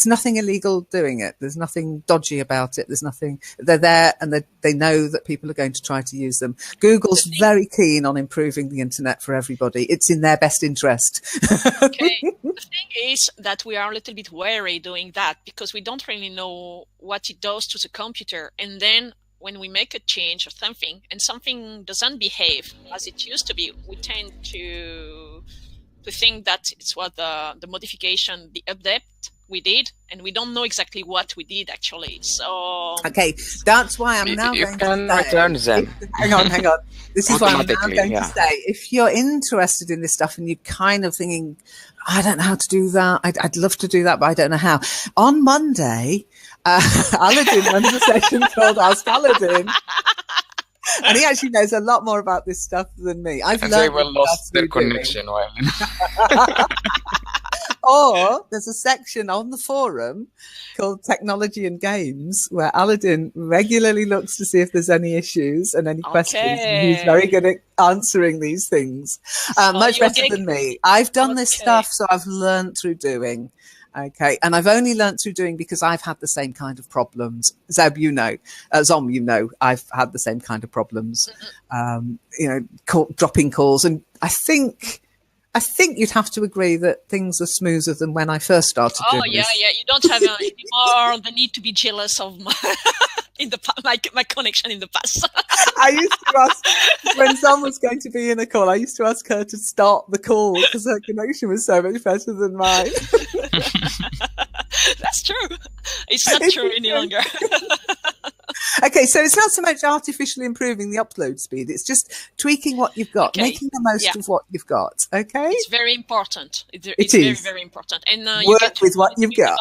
nothing illegal doing it. There's nothing dodgy about it. There's nothing, they're there and they know that people are going to try to use them. Google's very keen on improving the internet for everybody. It's in their best interest. Okay. The thing is that we are a little bit wary doing that, because we don't really know what it does to the computer. And then when we make a change or something and something doesn't behave as it used to be, we tend to think that it's what the modification, the update we did, and we don't know exactly what we did actually. So okay, that's why I'm now going to return them. Hang on. This is why I'm now going to say, if you're interested in this stuff and you're kind of thinking, I don't know how to do that, I'd love to do that, but I don't know how. On Monday, Aladdin runs a session called Ask Aladdin. And he actually knows a lot more about this stuff than me. I've And learned they will this lost stuff their through doing. connection while Or there's a section on the forum called Technology and Games where Aladdin regularly looks to see if there's any issues and any questions. And he's very good at answering these things. Much better than me. I've done this stuff, so I've learned through doing. Okay. And I've only learned through doing because I've had the same kind of problems. Zeb, you know, Zom, you know, I've had the same kind of problems, dropping calls. And I think you'd have to agree that things are smoother than when I first started doing this. Yeah. You don't have anymore the need to be jealous of my connection in the past. I used to ask, when someone was going to be in a call, I used to ask her to start the call because her connection was so much better than mine. That's true. It's not true any longer. Okay, so it's not so much artificially improving the upload speed. It's just tweaking what you've got, making the most of what you've got. Okay? It's very important. It's is. Very, very important. And work with what you've got.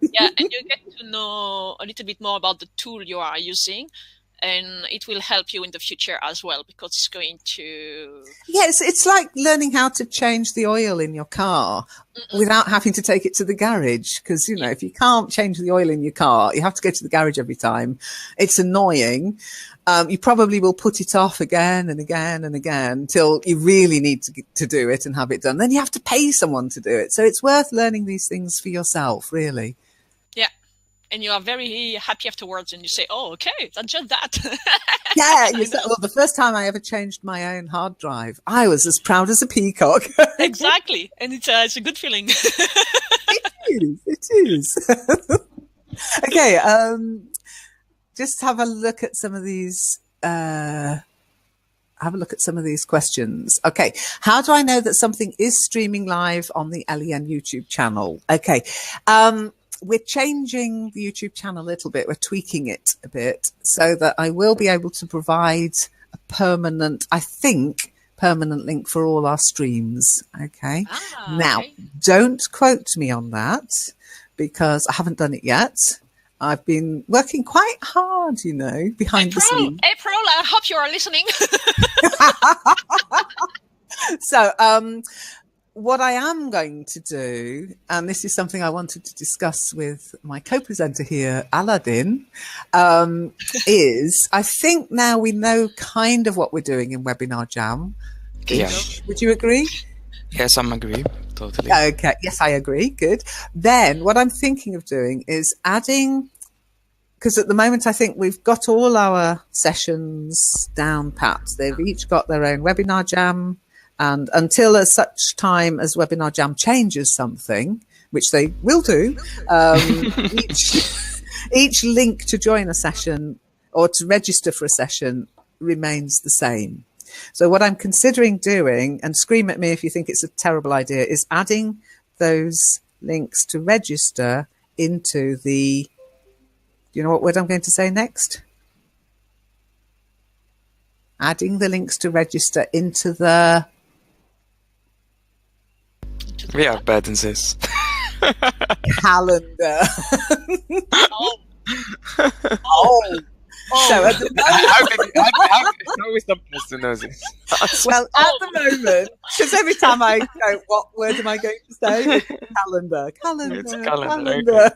And you get to know a little bit more about the tool you are using. And it will help you in the future as well, because it's going to... Yes, it's like learning how to change the oil in your car without having to take it to the garage. Because, if you can't change the oil in your car, you have to go to the garage every time. It's annoying. You probably will put it off again and again and again until you really need to do it and have it done. Then you have to pay someone to do it. So it's worth learning these things for yourself, really. Yeah. And you are very happy afterwards, and you say, "Oh, okay, that's just that." Yeah, well, the first time I ever changed my own hard drive, I was as proud as a peacock. Exactly, and it's a good feeling. It is. Okay, just have a look at some of these. Questions. Okay, how do I know that something is streaming live on the LEN YouTube channel? Okay. We're changing the YouTube channel a little bit. We're tweaking it a bit so that I will be able to provide a permanent link for all our streams. Okay. Now, don't quote me on that because I haven't done it yet. I've been working quite hard, behind the scenes. April, I hope you are listening. So, what I am going to do, and this is something I wanted to discuss with my co-presenter here, Aladdin, is I think now we know kind of what we're doing in Webinar Jam. Yeah. Would you agree? Yes, I agree. Totally. Okay. Yes, I agree. Good. Then what I'm thinking of doing is adding, because at the moment I think we've got all our sessions down pat. They've each got their own Webinar Jam. And until such time as Webinar Jam changes something, which they will do, each link to join a session or to register for a session remains the same. So what I'm considering doing, and scream at me if you think it's a terrible idea, is adding those links to register into the... Do you know what word I'm going to say next? Adding the links to register into the... We are bad in this. Calendar. Oh. So at the moment, how is the supposed to know this? well, at the moment, because every time I go, what word am I going to say? It's calendar. It's calendar.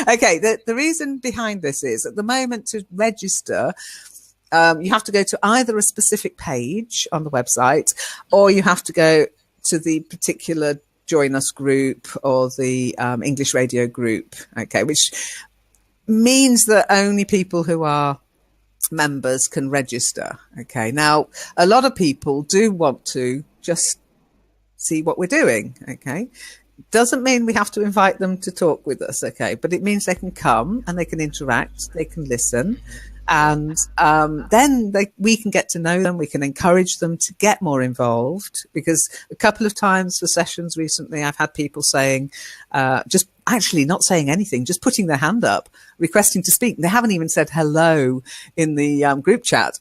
Okay, the reason behind this is at the moment to register, you have to go to either a specific page on the website or you have to go to the particular Join Us group or the English radio group, okay, which means that only people who are members can register. Okay. Now, a lot of people do want to just see what we're doing. Okay. Doesn't mean we have to invite them to talk with us. Okay. But it means they can come and they can interact. They can listen. And then we can get to know them. We can encourage them to get more involved, because a couple of times for sessions recently, I've had people saying, just actually not saying anything, just putting their hand up, requesting to speak. They haven't even said hello in the group chat.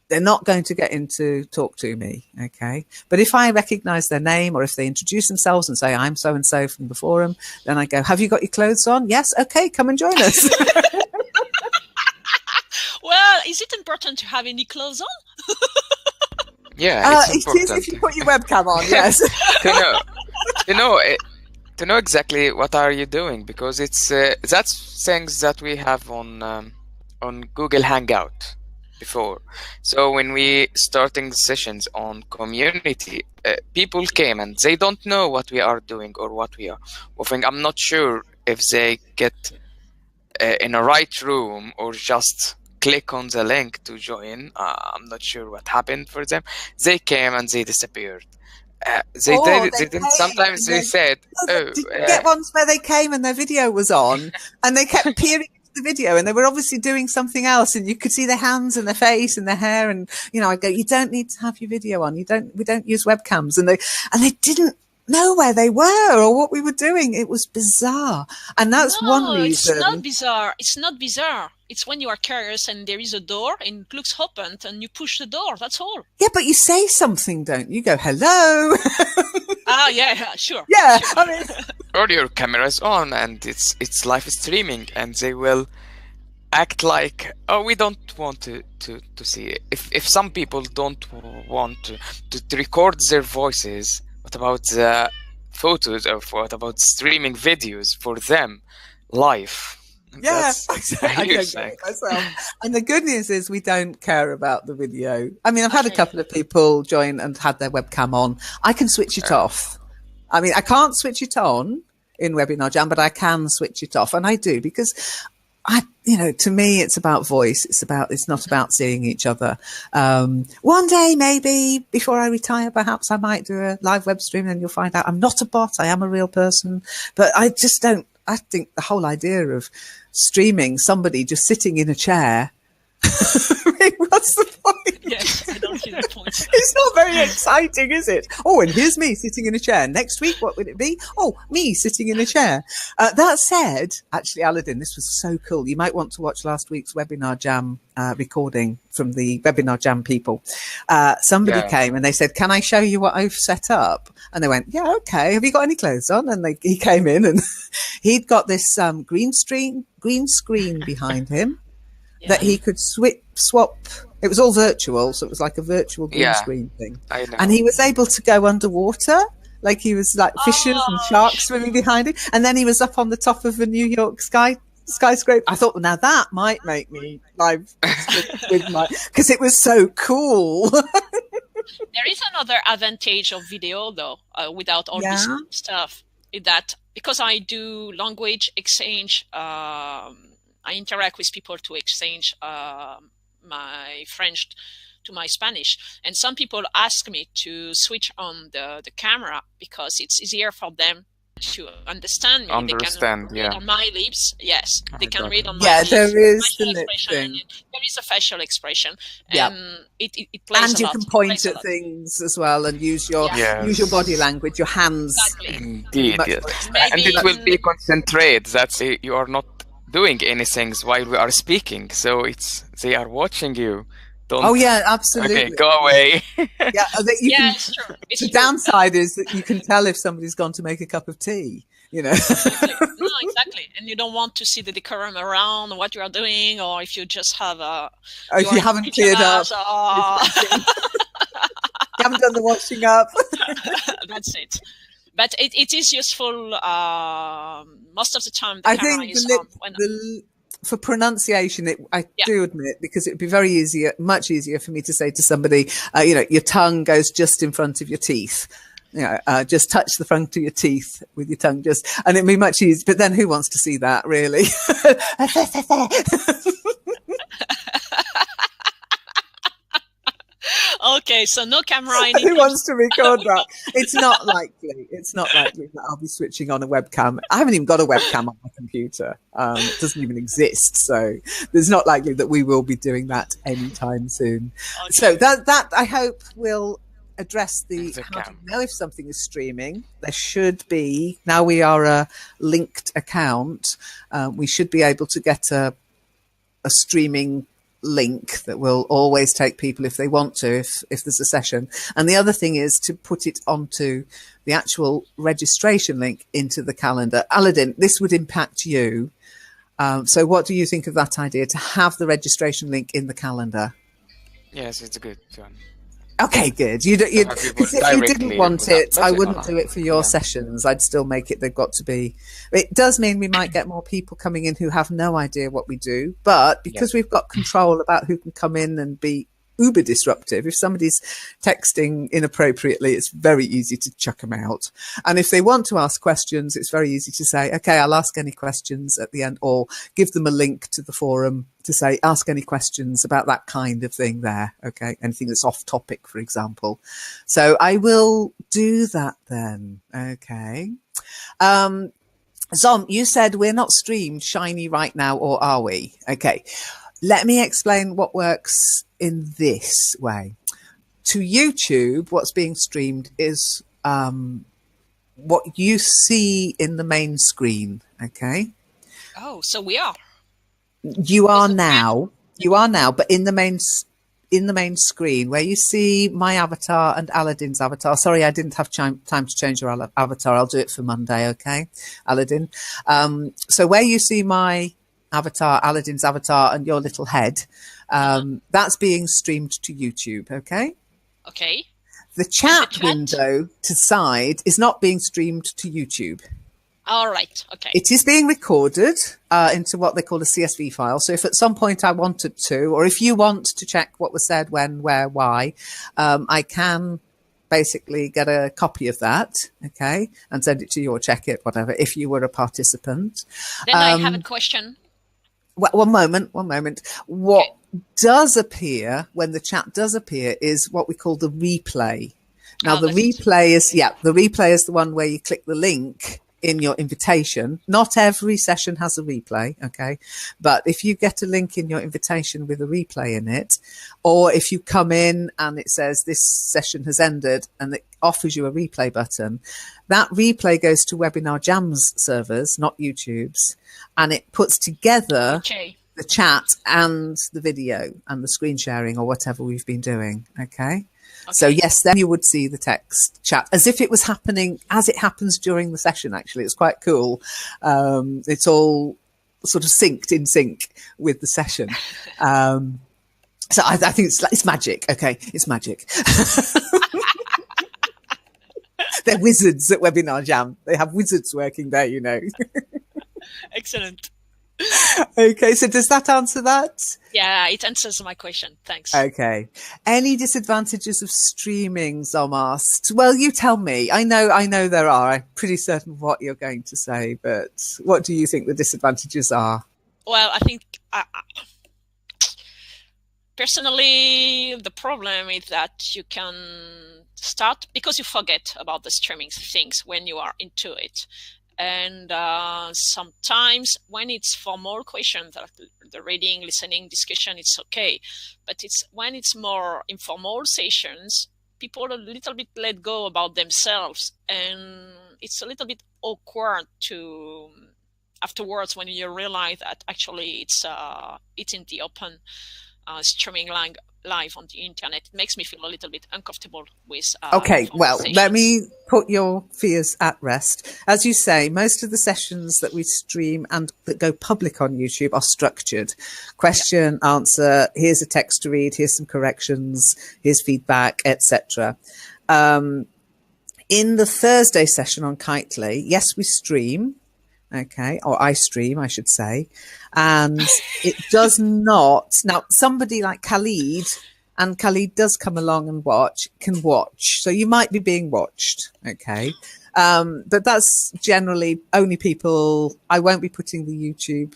They're not going to get in to talk to me. Okay. But if I recognize their name or if they introduce themselves and say, I'm so-and-so from the forum, then I go, have you got your clothes on? Yes. Okay. Come and join us. Well, is it important to have any clothes on? Yeah, it's It important is if you put your webcam on, yes. to know, to know, to know exactly what are you doing, because it's that's things that we have on Google Hangout before. So when we starting sessions on community, people came and they don't know what we are doing or what we are offering. I'm not sure if they get in a right room or just click on the link to join. I'm not sure what happened for them. They came and they disappeared. They Or did. They they didn't. came Sometimes and they said, "Oh, did you get ones where they came and their video was on and they kept peering into the video and they were obviously doing something else and you could see their hands and their face and their hair and, you know, I go, you don't need to have your video on. We don't use webcams. And they didn't know where they were or what we were doing. It was bizarre. And that's one reason. It's not bizarre. It's not bizarre. It's when you are curious and there is a door and it looks open and you push the door. That's all. Yeah, but you say something, don't you? You go, hello. Yeah, sure. Yeah, sure. I mean, or your camera's on and it's live streaming, and they will act like, oh, we don't want to see it. If some people don't want to record their voices, what about the photos, or what about streaming videos for them live? yeah, That's I a don't huge get thing. it myself. And the good news is we don't care about the video. I mean, I've had a couple of people join and had their webcam on. I can switch it off. I mean, I can't switch it on in Webinar Jam, but I can switch it off, and I do because to me, it's about voice. It's not about seeing each other. One day, maybe before I retire, perhaps I might do a live web stream and you'll find out I'm not a bot. I am a real person, but I just don't. I think the whole idea of streaming somebody just sitting in a chair, I mean, what's the point? Yes, I don't see the point. It's not very exciting, is it? Oh, and here's me sitting in a chair. Next week, what would it be? Oh, me sitting in a chair. That said, actually, Aladdin, this was so cool. You might want to watch last week's Webinar Jam recording from the Webinar Jam people. Somebody came and they said, can I show you what I've set up? And they went, yeah, okay. Have you got any clothes on? And he came in and he'd got this green screen behind him. Yeah. That he could swap. It was all virtual, so it was like a virtual green screen thing. I know. And he was able to go underwater, like he was like fishes and sharks swimming behind him. And then he was up on the top of a New York skyscraper. I thought, well, now that might make me live with my, because it was so cool. There is another advantage of video, though, without all this stuff, is that because I do language exchange. I interact with people to exchange my French to my Spanish. And some people ask me to switch on the camera because it's easier for them to understand me. They can read on my lips. Yes, they can read on my lips. Yeah, there is the lip thing. There is a facial expression. And it plays and a you lot. can point at things as well and use your body language, your hands. Exactly. Indeed, yes. And it will be concentrate. That's it. You are not doing anything while we are speaking, so they are watching you. Oh yeah, absolutely. Okay, go away. It's true. The downside is that you can tell if somebody's gone to make a cup of tea. You know. Exactly. No, exactly. And you don't want to see the decorum around what you are doing, or if you just have if you haven't cleared up. You haven't done the washing up. That's it. But it is useful most of the time. I think for pronunciation, I do admit, because it'd be much easier for me to say to somebody, your tongue goes just in front of your teeth. Just touch the front of your teeth with your tongue, and it'd be much easier. But then who wants to see that, really? Okay, so no camera. Who wants to record that? It's not likely. It's not likely that I'll be switching on a webcam. I haven't even got a webcam on my computer. It doesn't even exist. So there's not likely that we will be doing that anytime soon. Okay. So that I hope will address how to know if something is streaming. There should be, now we are a linked account, we should be able to get a streaming link that will always take people if they want to, if there's a session. And the other thing is to put it onto the actual registration link into the calendar. Aladdin, this would impact you. So what do you think of that idea, to have the registration link in the calendar? Yes, it's a good one. Okay, good. Because if you didn't want it, I wouldn't do it for your sessions. I'd still make it. They've got to be. It does mean we might get more people coming in who have no idea what we do, but because we've got control about who can come in and be uber disruptive, if somebody's texting inappropriately, it's very easy to chuck them out. And if they want to ask questions, it's very easy to say, okay, I'll ask any questions at the end, or give them a link to the forum to say, ask any questions about that kind of thing there. Okay. Anything that's off topic, for example. So I will do that then. Okay. Zom, you said we're not streamed Shiny right now, or are we? Okay. Let me explain what works in this way. To YouTube, what's being streamed is what you see in the main screen. Okay. Oh, so we are. You are now. You are now, but in the main screen where you see my avatar and Aladdin's avatar. Sorry, I didn't have time to change your avatar. I'll do it for Monday. Okay, Aladdin. So where you see my avatar, Aladdin's avatar, and your little head, that's being streamed to YouTube. Okay. Okay. The chat window to the side is not being streamed to YouTube. All right. Okay. It is being recorded into what they call a CSV file. So if at some point I wanted to, or if you want to check what was said, when, where, why, I can basically get a copy of that, okay, and send it to you or check it, whatever, if you were a participant. Then I have a question. One moment. What does appear when the chat does appear is what we call the replay. Now, the replay is the one where you click the link in your invitation. Not every session has a replay, okay? But if you get a link in your invitation with a replay in it, or if you come in and it says this session has ended and it offers you a replay button, that replay goes to Webinar Jam's servers, not YouTube's, and it puts together the chat and the video and the screen sharing or whatever we've been doing, okay? So yes, then you would see the text chat as if it was happening, as it happens during the session. Actually, it's quite cool. It's all sort of in sync with the session. So I think it's magic. Okay, it's magic. They're wizards at Webinar Jam. They have wizards working there, you know. Excellent. Okay, so does that answer that? Yeah, it answers my question. Thanks. Okay. Any disadvantages of streaming, Zom asked? Well, you tell me. I know there are. I'm pretty certain of what you're going to say, but what do you think the disadvantages are? Well, I think personally, the problem is that you can start because you forget about the streaming things when you are into it. And sometimes when it's formal questions, like the reading, listening, discussion, it's okay. But it's when it's more informal sessions, people a little bit let go about themselves. And it's a little bit awkward to afterwards when you realize that actually it's in the open streaming live on the internet. It makes me feel a little bit uncomfortable with okay, well, let me put your fears at rest. As you say, most of the sessions that we stream and that go public on YouTube are structured. Question, answer, here's a text to read, here's some corrections, here's feedback, etc. In the Thursday session on Kitely, yes, we stream. Okay, or I stream, I should say. And it does not. Now, somebody like Khalid, and Khalid does come along and can watch. So you might be being watched. Okay. But that's generally only people. I won't be putting the YouTube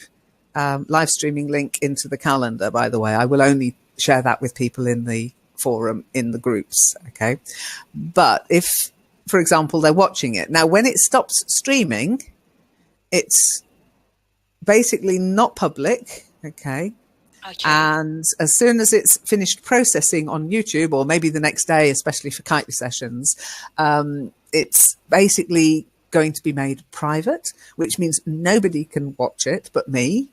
live streaming link into the calendar, by the way. I will only share that with people in the forum, in the groups. Okay. But if, for example, they're watching it. Now, when it stops streaming, it's basically not public, okay? And as soon as it's finished processing on YouTube, or maybe the next day, especially for Kitely sessions, it's basically going to be made private, which means nobody can watch it but me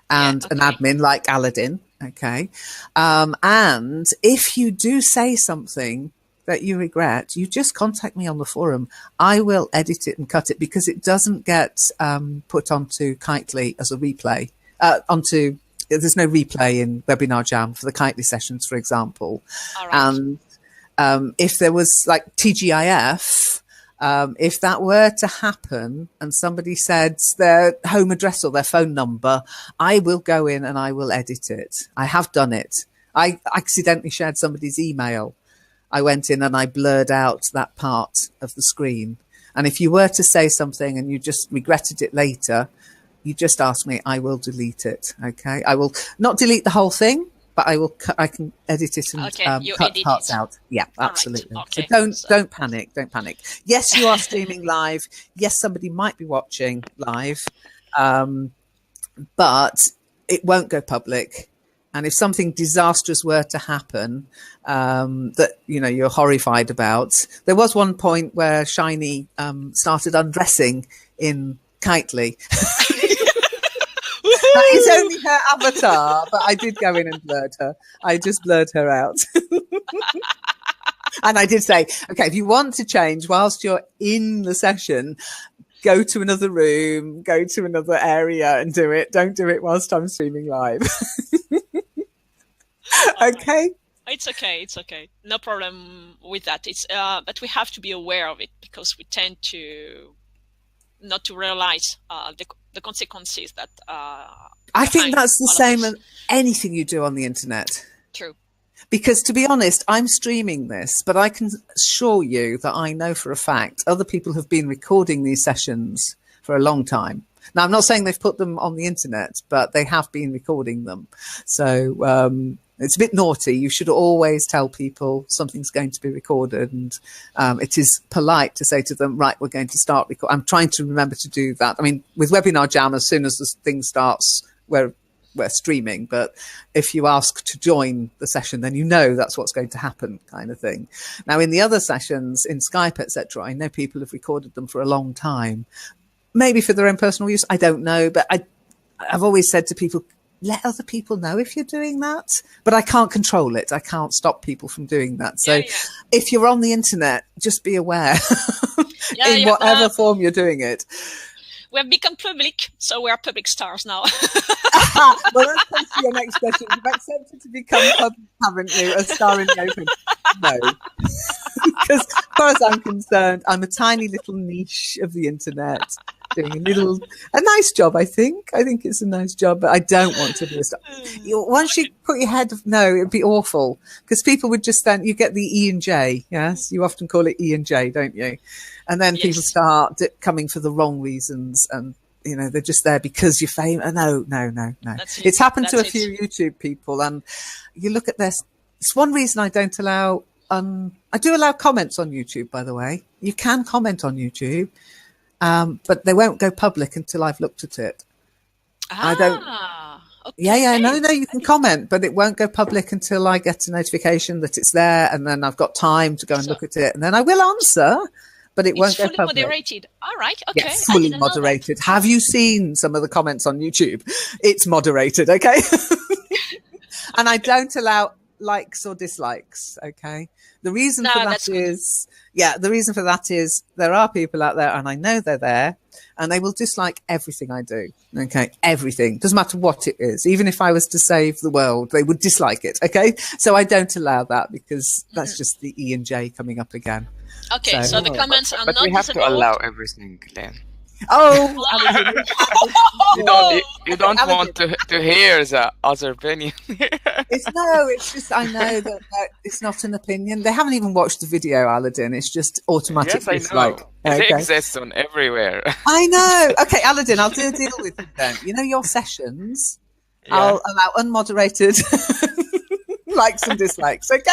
and an admin like Aladdin, okay? And if you do say something that you regret, you just contact me on the forum. I will edit it and cut it because it doesn't get put onto Kitely as a replay. onto. There's no replay in Webinar Jam for the Kitely sessions, for example. All right. And if there was like TGIF, if that were to happen and somebody said their home address or their phone number, I will go in and I will edit it. I have done it. I accidentally shared somebody's email. I went in and I blurred out that part of the screen. And if you were to say something and you just regretted it later, you just ask me, I will delete it. Okay. I will not delete the whole thing, but I can edit it and cut parts out. Yeah, absolutely. Right. Okay. So don't panic. Don't panic. Yes, you are streaming live. Yes, somebody might be watching live, but it won't go public. And if something disastrous were to happen, that, you know, you're horrified about, there was one point where Shiny started undressing in Kitely. That is only her avatar, but I did go in and blurred her. I just blurred her out. And I did say, okay, if you want to change whilst you're in the session, go to another room, go to another area and do it. Don't do it whilst I'm streaming live. Okay. It's okay. It's okay. No problem with that. It's but we have to be aware of it because we tend to not to realize the consequences that. I think that's the same as anything you do on the internet. True. Because to be honest, I'm streaming this, but I can assure you that I know for a fact other people have been recording these sessions for a long time. Now, I'm not saying they've put them on the internet, but they have been recording them. So it's a bit naughty. You should always tell people something's going to be recorded. And it is polite to say to them, right, we're going to start recording. I'm trying to remember to do that. I mean, with Webinar Jam, as soon as this thing starts, we're streaming. But if you ask to join the session, then you know that's what's going to happen, kind of thing. Now, in the other sessions, in Skype, etc., I know people have recorded them for a long time. Maybe for their own personal use, I don't know. But I've always said to people, let other people know if you're doing that. But I can't control it. I can't stop people from doing that. So if you're on the internet, just be aware in whatever form you're doing it. We have become public, so we are public stars now. Well, that's close to your next question. You've accepted to become public, haven't you? A star in the open. No. Because as far as I'm concerned, I'm a tiny little niche of the internet doing a nice job, I think. I think it's a nice job, but I don't want to be a star. Once you put your head, no, it'd be awful. Because people would just then, you get the E and J, yes? You often call it E and J, don't you? And then people start coming for the wrong reasons and, you know, they're just there because you're famous. No. It's happened to a few YouTube people, and you look at this. It's one reason I don't allow, I do allow comments on YouTube, by the way. You can comment on YouTube, but they won't go public until I've looked at it. I don't. Okay. No, you can comment, but it won't go public until I get a notification that it's there, and then I've got time to go and look at it, and then I will answer. But it won't go public. It's fully moderated. All right. Okay. Yeah, fully moderated. Have you seen some of the comments on YouTube? It's moderated. Okay. And I don't allow likes or dislikes. Okay. The reason for that is, the reason for that is there are people out there, and I know they're there, and they will dislike everything I do. Okay. Everything. Doesn't matter what it is. Even if I was to save the world, they would dislike it. Okay. So I don't allow that because that's just the E and J coming up again. Okay, so the comments are not. But we have to allow everything, Len. Oh, you don't want to hear the other opinion. It's just I know that it's not an opinion. They haven't even watched the video, Aladdin. It's just automatic dislike. It exists on everywhere. I know. Okay, Aladdin, I'll do a deal with you then. You know your sessions. Yeah. I'll allow unmoderated likes and dislikes. Okay.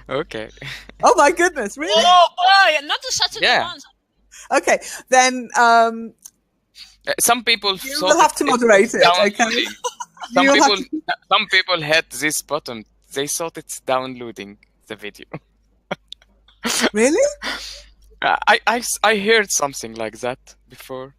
Okay. Oh my goodness! Really? Oh boy, not the Saturday ones. Okay, then some people will have to moderate it. Okay. Some people had this button. They thought it's downloading the video. Really? I heard something like that before,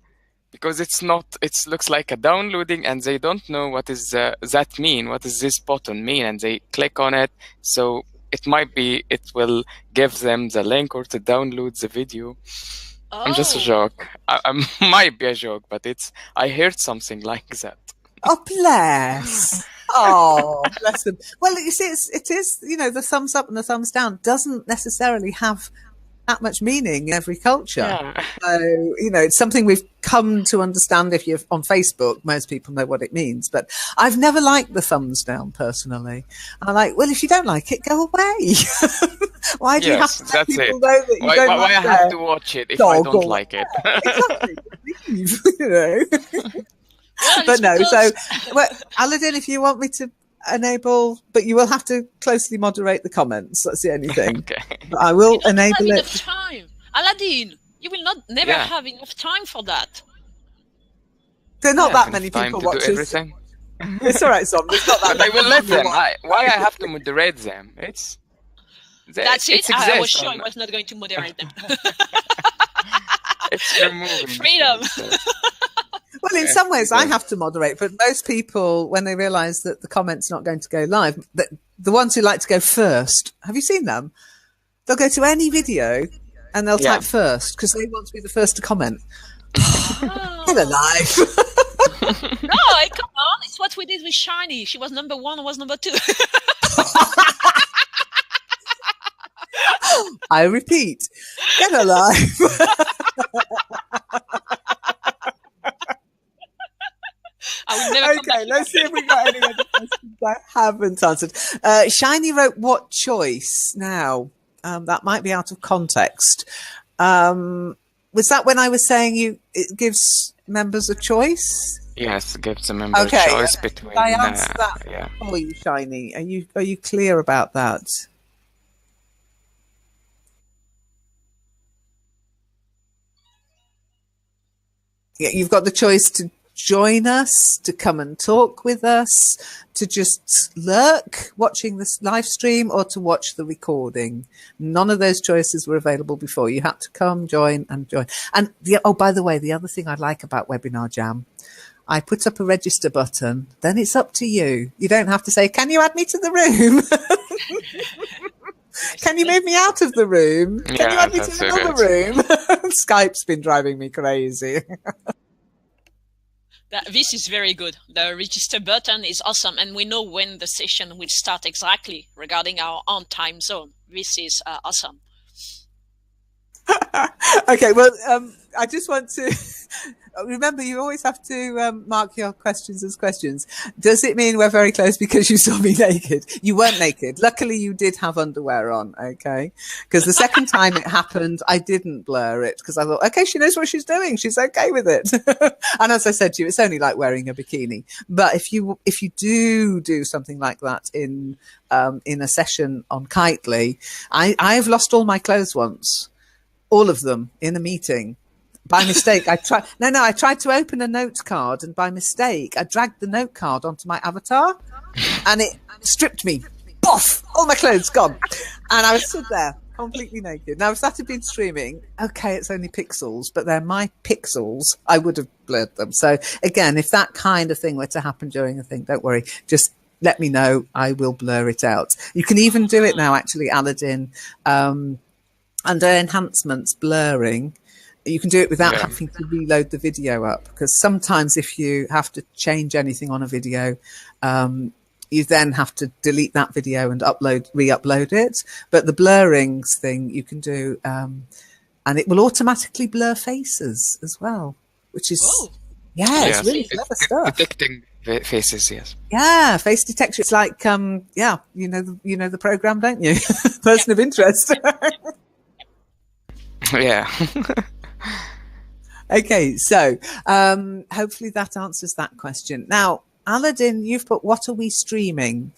because it's not. It looks like a downloading, and they don't know what is that mean. What does this button mean? And they click on it. So it might be it will give them the link or to download the video. I'm just a joke. I might be a joke, but I heard something like that. Oh, bless. Oh, bless them. Well, you see, it is, the thumbs up and the thumbs down doesn't necessarily have that much meaning in every culture. Yeah. So, it's something we've come to understand. If you're on Facebook, most people know what it means. But I've never liked the thumbs down personally. I'm like, well, if you don't like it, go away. Why do you have to let people know that you don't like it? Why I have to watch it if I don't like it? Exactly. Leave, But no, so Aladdin, if you want me to enable, but you will have to closely moderate the comments. That's the only thing. Okay. But I will enable it. Enough time. Aladdin, you will never have enough time for that. There are not that many people watching. Everything. It's all right, Som. There's not that But I will let them. Why I have to moderate them? That's it. I was sure I was not going to moderate them. It's removing freedom. Well, in some ways, I have to moderate, but most people, when they realise that the comment's not going to go live, the ones who like to go first, have you seen them? They'll go to any video and they'll type first because they want to be the first to comment. Get alive. No, come on. It's what we did with Shiny. She was number 1, I was number 2. I repeat, get alive. Okay, let's see if we got any other questions I haven't answered. Shiny wrote, what choice? Now, that might be out of context. Was that when I was saying it gives members a choice? Yes, it gives a member a choice between... I answered that for you, Shiny. Are you clear about that? Yeah, you've got the choice to join us, to come and talk with us, to just lurk watching this live stream, or to watch the recording. None of those choices were available before. You had to come, join and join. And by the way, the other thing I like about Webinar Jam, I put up a register button, then it's up to you. You don't have to say, can you add me to the room? Can you move me out of the room? Can you add me to another room? Skype's been driving me crazy. This is very good. The register button is awesome, and we know when the session will start exactly regarding our own time zone. This is awesome. Okay, well, I just want to remember, you always have to mark your questions as questions. Does it mean we're very close because you saw me naked? You weren't naked. Luckily, you did have underwear on, okay? Because the second time it happened, I didn't blur it because I thought, okay, she knows what she's doing. She's okay with it. And as I said to you, it's only like wearing a bikini. But if you do something like that in a session on Kitely, I've lost all my clothes once. All of them in a meeting. By mistake, I tried to open a note card, and by mistake, I dragged the note card onto my avatar, and it stripped me. Boff! All my clothes gone. And I was stood there, completely naked. Now, if that had been streaming, okay, it's only pixels, but they're my pixels. I would have blurred them. So, again, if that kind of thing were to happen during a thing, don't worry. Just let me know. I will blur it out. You can even do it now, actually, Aladdin. Under enhancements, blurring, you can do it without having to reload the video up, because sometimes if you have to change anything on a video, you then have to delete that video and re-upload it. But the blurring thing you can do, and it will automatically blur faces as well, which is it's really clever stuff. Detecting faces, yes. Yeah, face detection. It's like you know the program, don't you? Person of interest. Yeah. Okay, so hopefully that answers that question. Now, Aladdin, you've put, what are we streaming?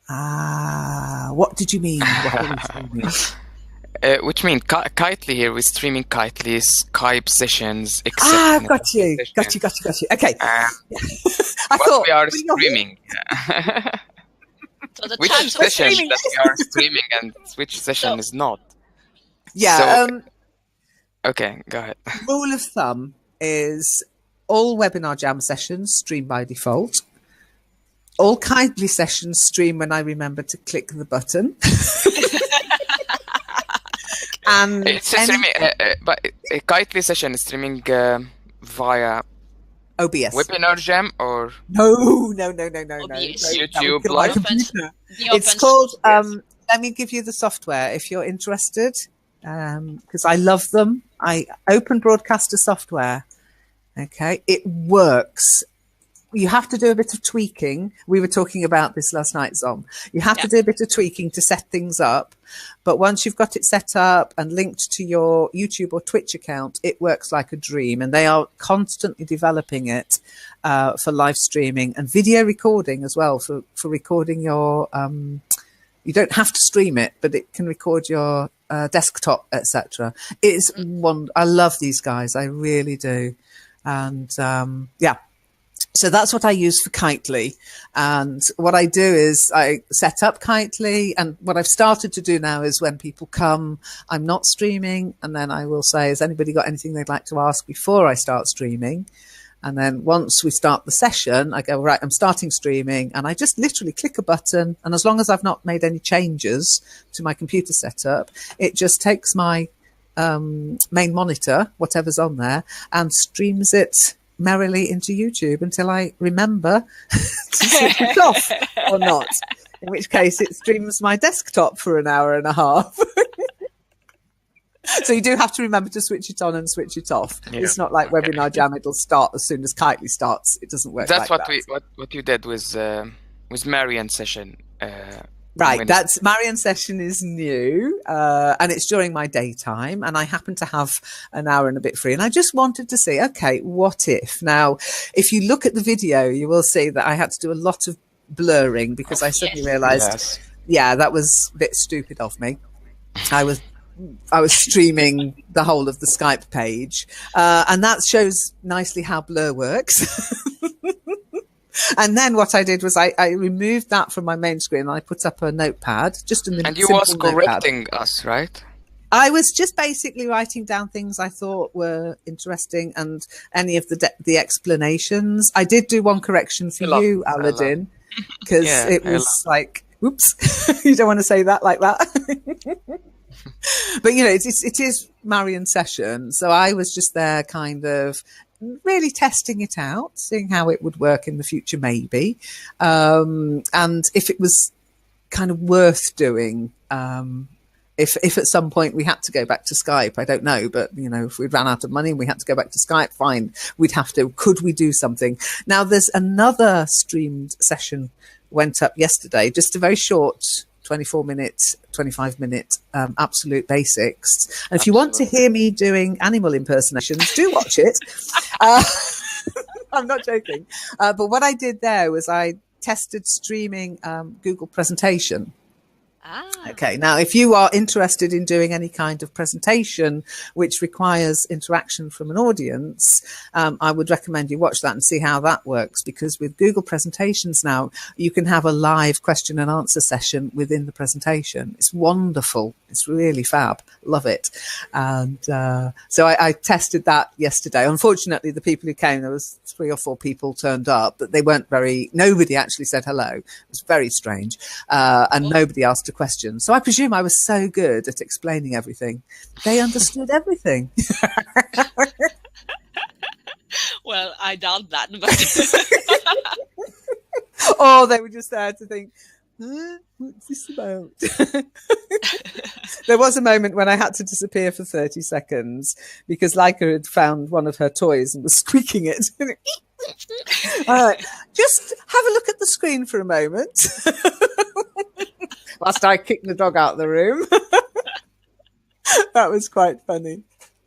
What did you mean? What are we streaming? Which means Kitely here, we're streaming Kitely's Skype sessions. Got you. Okay. I thought we are streaming. So which session that we are streaming and which session is not? Yeah. So, okay, go ahead. Rule of thumb is all Webinar Jam sessions stream by default. All Kitely sessions stream when I remember to click the button. And it's streaming, but a Kitely session is streaming via OBS. Webinar Jam or No. OBS. YouTube My Live? computer. The It's open called. source. Let me give you the software if you're interested, because I love them. Open Broadcaster software. Okay, it works. You have to do a bit of tweaking. We were talking about this last night, Zom. You have to do a bit of tweaking to set things up. But once you've got it set up and linked to your YouTube or Twitch account, it works like a dream. And they are constantly developing it for live streaming and video recording as well, for recording your... you don't have to stream it, but it can record your desktop, etc. It's one. I love these guys. I really do. And yeah. So that's what I use for Kitely. And what I do is I set up Kitely. And what I've started to do now is when people come, I'm not streaming. And then I will say, has anybody got anything they'd like to ask before I start streaming? And then once we start the session, I go, right, I'm starting streaming. And I just literally click a button. And as long as I've not made any changes to my computer setup, it just takes my main monitor, whatever's on there, and streams it merrily into YouTube until I remember to switch it off or not, in which case it streams my desktop for an hour and a half. So you do have to remember to switch it on and switch it off. Yeah. It's not like Webinar Jam, it'll start as soon as Kitely starts. It doesn't work That's like that. What you did with Marianne's session. Right, that's Marianne's session is new, and it's during my daytime, and I happen to have an hour and a bit free. And I just wanted to see, okay, what if? Now, if you look at the video, you will see that I had to do a lot of blurring because I suddenly realized, yeah, that was a bit stupid of me. I was streaming the whole of the Skype page, and that shows nicely how blur works. And then what I did was I removed that from my main screen and I put up a notepad, just a and you was correcting us, right? I was just basically writing down things I thought were interesting and any of the explanations. I did do one correction for you, Aladdin, because it was like, oops, you don't want to say that like that. But, you know, it is Marianne's session. So I was just there kind of really testing it out, seeing how it would work in the future, maybe. And if it was kind of worth doing, if at some point we had to go back to Skype, I don't know, but, you know, if we ran out of money and we had to go back to Skype, fine, we'd have to. Could we do something? Now, there's another streamed session went up yesterday, just a very short 24-minute, 25-minute absolute basics. And if you want to hear me doing animal impersonations, do watch it. I'm not joking. But what I did there was I tested streaming Google Presentation. Okay, now if you are interested in doing any kind of presentation which requires interaction from an audience, I would recommend you watch that and see how that works, because with Google Presentations now, you can have a live question and answer session within the presentation. It's wonderful. It's really fab. Love it. And so I tested that yesterday. Unfortunately, the people who came, there was 3 or 4 people turned up, but they weren't nobody actually said hello. It was very strange. And nobody asked a question. So I presume I was so good at explaining everything. They understood everything. Well, I doubt that. But Oh, they were just there to think, what's this about? There was a moment when I had to disappear for 30 seconds because Leica had found one of her toys and was squeaking it. Just have a look at the screen for a moment. Whilst I kicked the dog out of the room. That was quite funny.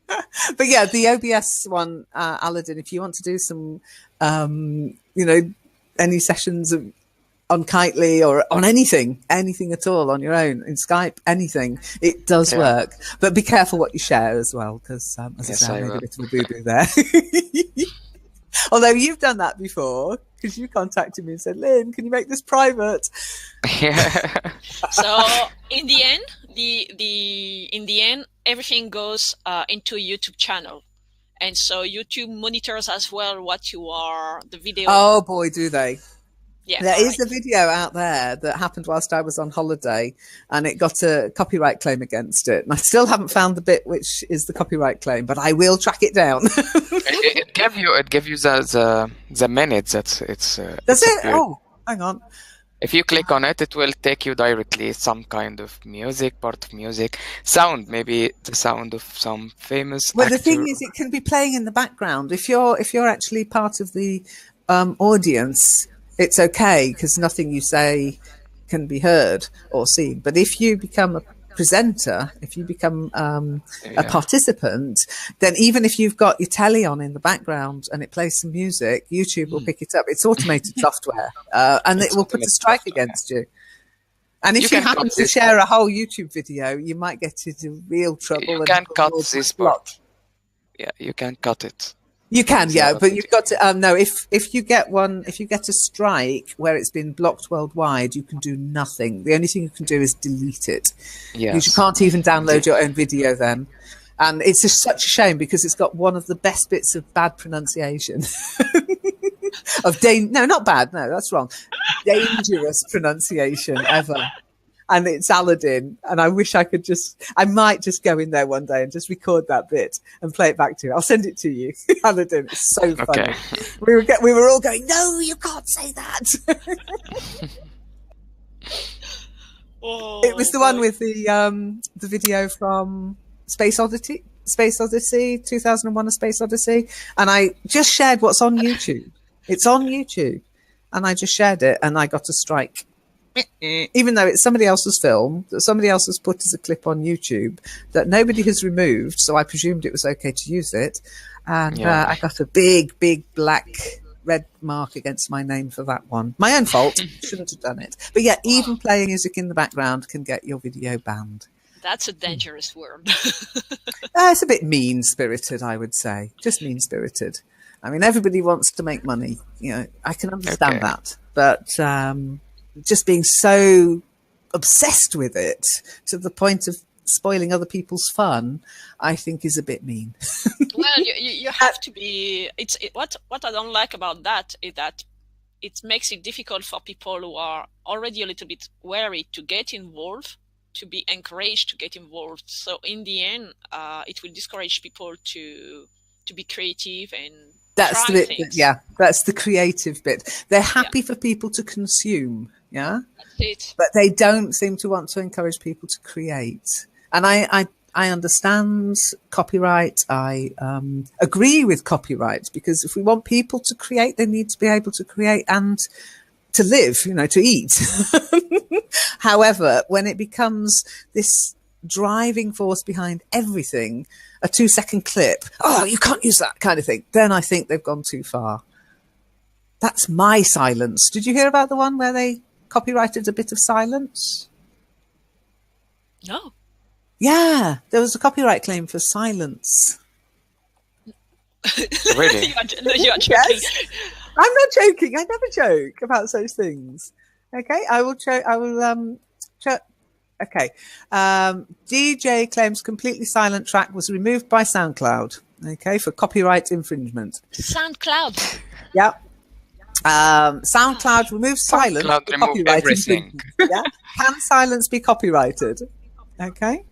But yeah, the OBS one, Aladdin, if you want to do some, you know, any sessions on Kitely or on anything at all on your own, in Skype, anything, it does work. But be careful what you share as well, because as I say, I made a bit of a boo-boo there. Although you've done that before, because you contacted me and said, Lynn, can you make this private? Yeah. So in the end, everything goes into a YouTube channel. And so YouTube monitors as well what you are, the video. Oh boy, do they. Yeah, There is a video out there that happened whilst I was on holiday, and it got a copyright claim against it. And I still haven't found the bit which is the copyright claim, but I will track it down. It gave you the minutes that it's. Does it? appeared. Oh, hang on. If you click on it, it will take you directly some kind of music, part of music, sound, maybe the sound of some famous Well, actor. the thing is, it can be playing in the background. If you're actually part of the audience, it's okay because nothing you say can be heard or seen. But if you become a presenter, if you become a participant, then even if you've got your telly on in the background and it plays some music, YouTube will pick it up. It's automated software, and it will put a strike against you. And if you happen to share a whole YouTube video, you might get into real trouble. You can cut this part. Yeah, you can cut it. You can, yeah, but you've got to no. If you get a strike where it's been blocked worldwide, you can do nothing. The only thing you can do is delete it. Yes. You can't even download your own video then, and it's just such a shame because it's got one of the best bits of bad pronunciation. No, not bad. No, that's wrong. Dangerous pronunciation ever. And it's Aladdin, and I wish I might just go in there one day and just record that bit and play it back to you. I'll send it to you. Aladdin, it's so funny. Okay. We were all going, no, you can't say that. It was the one with the video from Space Odyssey, 2001: A Space Odyssey, and I just shared what's on YouTube. It's on YouTube, and I just shared it, and I got a strike. Even though it's somebody else's film that somebody else has put as a clip on YouTube that nobody has removed, so I presumed it was okay to use it, and I got a big black red mark against my name for that one. My own fault. Shouldn't have done it. But yeah, even playing music in the background can get your video banned. That's a dangerous word. It's a bit mean-spirited, I would say. Just mean-spirited. I mean, everybody wants to make money. You know, I can understand that, but just being so obsessed with it to the point of spoiling other people's fun, I think is a bit mean. Well, you have to be. What I don't like about that is that it makes it difficult for people who are already a little bit wary to get involved, to be encouraged to get involved. So in the end, it will discourage people to be creative and that's try the bit. things. Yeah, that's the creative bit. They're happy for people to consume. Yeah, that's it. But they don't seem to want to encourage people to create. And I understand copyright. I agree with copyright because if we want people to create, they need to be able to create and to live, you know, to eat. However, when it becomes this driving force behind everything, a 2-second clip, oh, you can't use that kind of thing, then I think they've gone too far. That's my silence. Did you hear about the one where they copyrighted a bit of silence? No. Yeah, there was a copyright claim for silence. Really? You are joking. Yes. I'm not joking. I never joke about such things. Okay, I will. Okay. DJ claims completely silent track was removed by SoundCloud. Okay, for copyright infringement. SoundCloud. Yeah. SoundCloud removes silence. SoundCloud remove everything. Yeah. Can silence be copyrighted? Okay.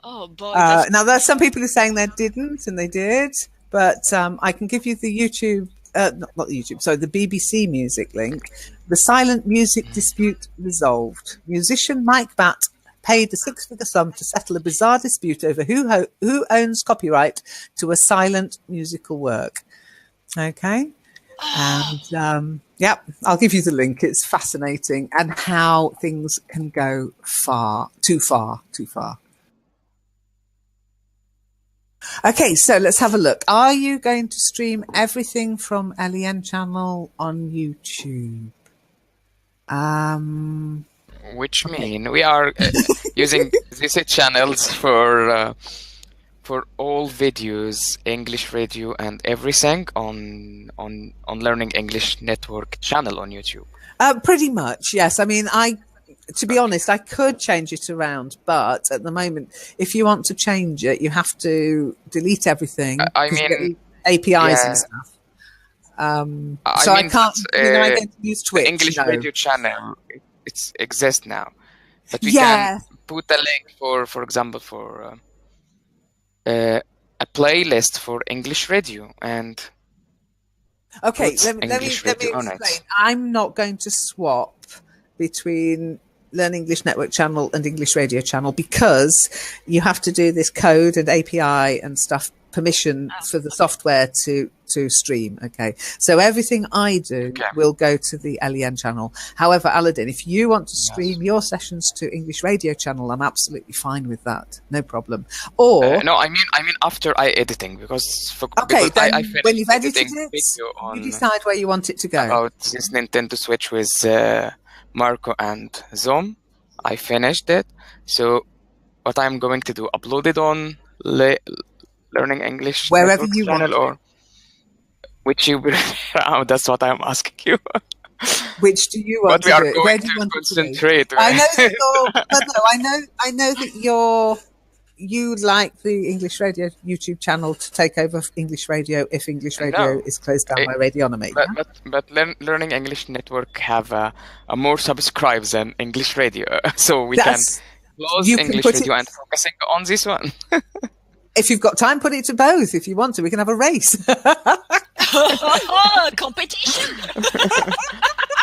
Oh boy. Now there's some people who are saying they didn't, and they did. But I can give you the YouTube, not the YouTube, sorry, the BBC music link. The silent music dispute resolved. Musician Mike Batt paid a 6-figure sum to settle a bizarre dispute over who owns copyright to a silent musical work. Okay. And yep, I'll give you the link. It's fascinating, and how things can go too far. Okay, so let's have a look. Are you going to stream everything from LEN channel on YouTube? Which mean we are using these channels for all videos, English radio and everything on Learning English Network channel on YouTube. Pretty much, yes. I mean, to be honest, I could change it around, but at the moment, if you want to change it, you have to delete everything. I mean, APIs and stuff. So I can't. I don't use Twitch. English radio channel. It exists now, but we Yeah. can put a link for example, for a playlist for English radio and. Okay, let me explain. I'm not going to swap between Learn English Network channel and English Radio channel because you have to do this code and API and stuff permission for the software to stream. Okay, so everything I do will go to the LEN channel. However, Aladdin, if you want to stream your sessions to English Radio channel, I'm absolutely fine with that. No problem. Or no, I mean after editing because then I when you've edited it, you decide where you want it to go. About this Nintendo Switch with Marco and Zom, I finished it. So what I'm going to do, upload it on Learning English wherever you want, or which you that's what I'm asking you. Which do you want to do? Where do you want concentrate? I know that I know that you like the English Radio YouTube channel to take over English Radio if English Radio is closed down by Radionomy. But Learning English Network have a more subscribes than English Radio, so we can close English Radio and focusing on this one. If you've got time, put it to both. If you want to, we can have a race. Competition.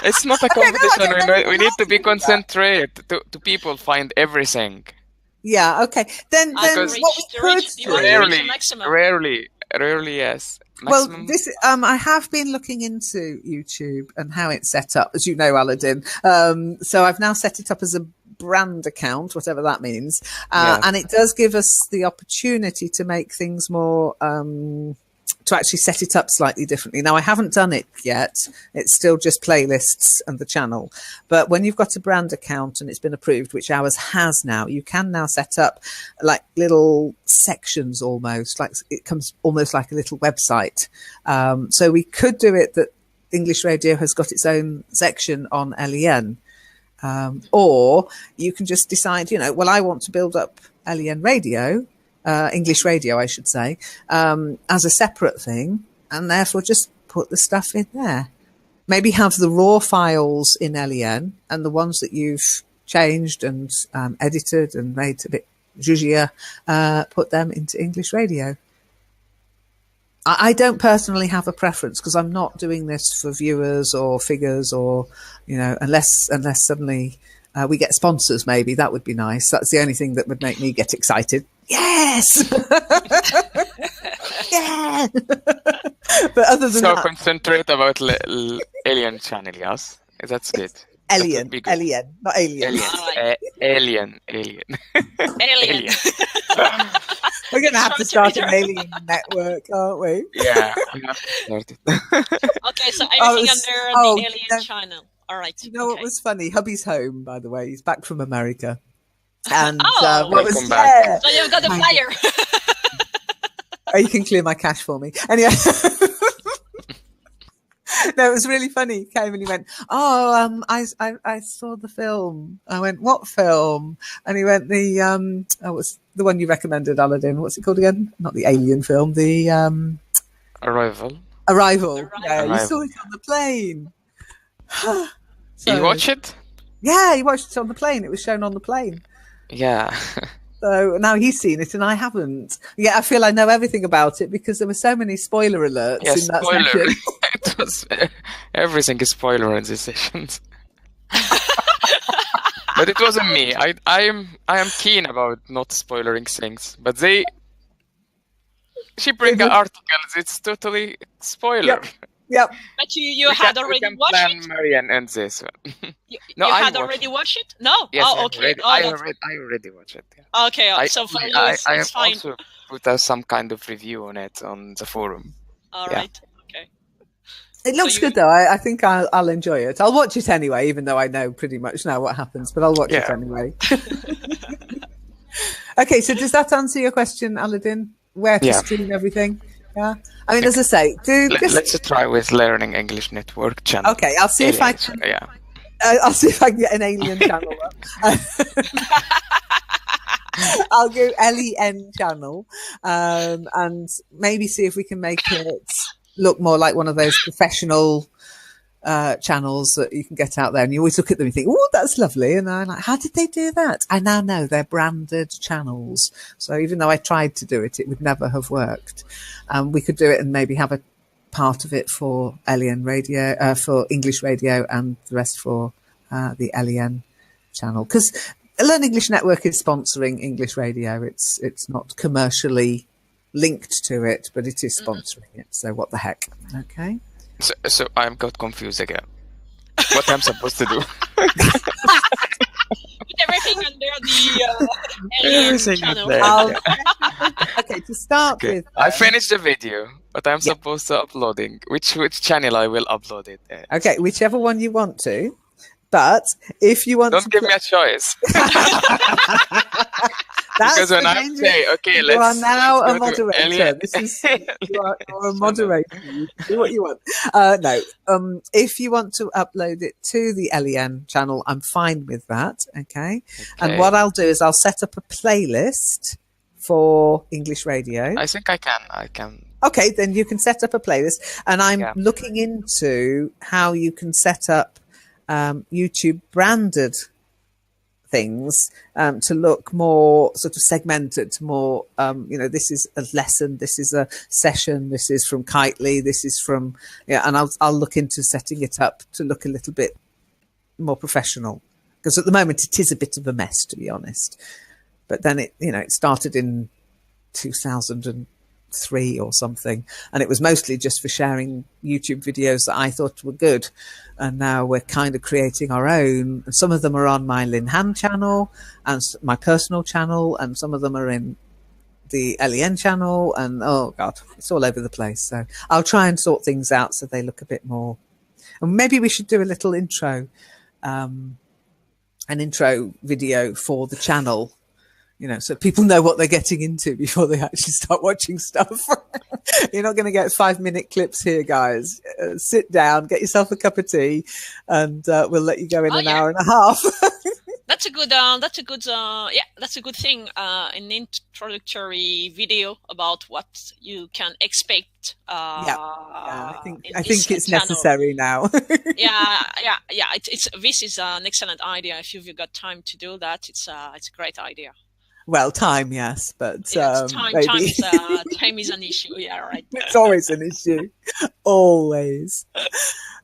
It's not a competition. We need to be concentrated to people find everything. Yeah. Okay. Then what we could do, rarely, yes. Maximum. Well, I have been looking into YouTube and how it's set up, as you know, Aladdin. So I've now set it up as a brand account, whatever that means, and it does give us the opportunity to make things more to actually set it up slightly differently. Now I haven't done it yet, it's still just playlists and the channel, but when you've got a brand account and it's been approved, which ours has now, you can now set up like little sections, almost like it comes almost like a little website. So we could do it that English Radio has got its own section on LEN. Or you can just decide, well, I want to build up LEN Radio, English Radio, I should say, as a separate thing, and therefore just put the stuff in there. Maybe have the raw files in LEN and the ones that you've changed and edited and made a bit zhuzhier, put them into English Radio. I don't personally have a preference because I'm not doing this for viewers or figures or, unless suddenly we get sponsors, maybe that would be nice. That's the only thing that would make me get excited. Yes. Yeah. But other than that, concentrate about Alien channel, yes? That's good. Alien, not alien. Alien. We're going to have to start an alien network, aren't we? Yeah, we have to start it. Okay, so everything under the alien channel. All right. You know what was funny? Hubby's home, by the way. He's back from America. And welcome back. So you've got a flyer. You can clear my cash for me. Anyway. No, it was really funny. He came and he went, I saw the film. I went, what film? And he went, what's the one you recommended, Aladdin? What's it called again? Not the Alien film, the Arrival. Yeah, you saw it on the plane. You watched it? Yeah, he watched it on the plane. It was shown on the plane. Yeah. So now he's seen it and I haven't. Yeah, I feel I know everything about it because there were so many spoiler alerts in that section. It was, everything is spoiler in these sessions. But it wasn't me. I am keen about not spoilering things. But she bring articles. It's totally spoiler. Yep. But you had already watched it? Marianne and this one. You had already watched it? No? Yes, okay. I already watched it. Yeah. Okay, so for you it's fine. I also put some kind of review on it on the forum. All right. Okay. It looks good though. I think I'll enjoy it. I'll watch it anyway, even though I know pretty much now what happens, but I'll watch it anyway. Okay, so does that answer your question, Aladdin? Where to stream everything? Yeah. I mean, as I say, let's try with Learning English Network channel. Okay, I'll see if I can. Yeah. I'll see if I can get an alien channel up. I'll go LEN channel, and maybe see if we can make it look more like one of those professional channels that you can get out there, and you always look at them and think, oh, that's lovely. And I'm like, how did they do that? I now know they're branded channels. So even though I tried to do it, it would never have worked. We could do it and maybe have a part of it for LEN radio, for English radio, and the rest for the LEN channel. Because Learn English Network is sponsoring English radio. It's not commercially linked to it, but it is sponsoring it. So what the heck? Okay. So I got confused again. What I'm supposed to do? Put everything under the alien channel. Okay, to start with. I finished the video, but I'm supposed to uploading. Which channel I will upload it at? Okay, whichever one you want to. But if you want Don't give me a choice. Because when I say, okay, you are now a moderator. You are a moderator. You do what you want. No, if you want to upload it to the LEN channel, I'm fine with that. Okay. And what I'll do is I'll set up a playlist for English radio. I think I can. Okay, then you can set up a playlist. And I'm looking into how you can set up YouTube branded things to look more sort of segmented, more this is a lesson, this is a session, this is from Kitely, this is from and I'll look into setting it up to look a little bit more professional, because at the moment it is a bit of a mess, to be honest. But then it started in 2003 or something, and it was mostly just for sharing YouTube videos that I thought were good. And now we're kind of creating our own. And some of them are on my Lin Han channel and my personal channel, and some of them are in the LEN channel. And oh God, it's all over the place. So I'll try and sort things out so they look a bit more. And maybe we should do a little intro, an intro video for the channel. So people know what they're getting into before they actually start watching stuff. You're not going to get 5-minute clips here, guys. Sit down, get yourself a cup of tea, and we'll let you go in an hour and a half. That's a good thing. An introductory video about what you can expect. I think it's necessary now. This is an excellent idea. If you've got time to do that, it's a great idea. Well, time, yes, but time is an issue. Yeah, right. It's always an issue, always.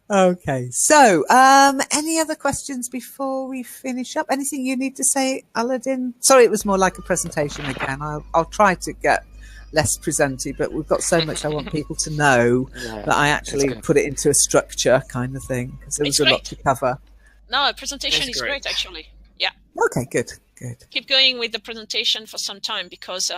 Okay, so any other questions before we finish up? Anything you need to say, Aladdin? Sorry, it was more like a presentation again. I'll try to get less presenty, but we've got so much I want people to know that I actually put it into a structure kind of thing, because there was a lot to cover. No, a presentation is great, actually. Yeah. Okay, good. Keep going with the presentation for some time, because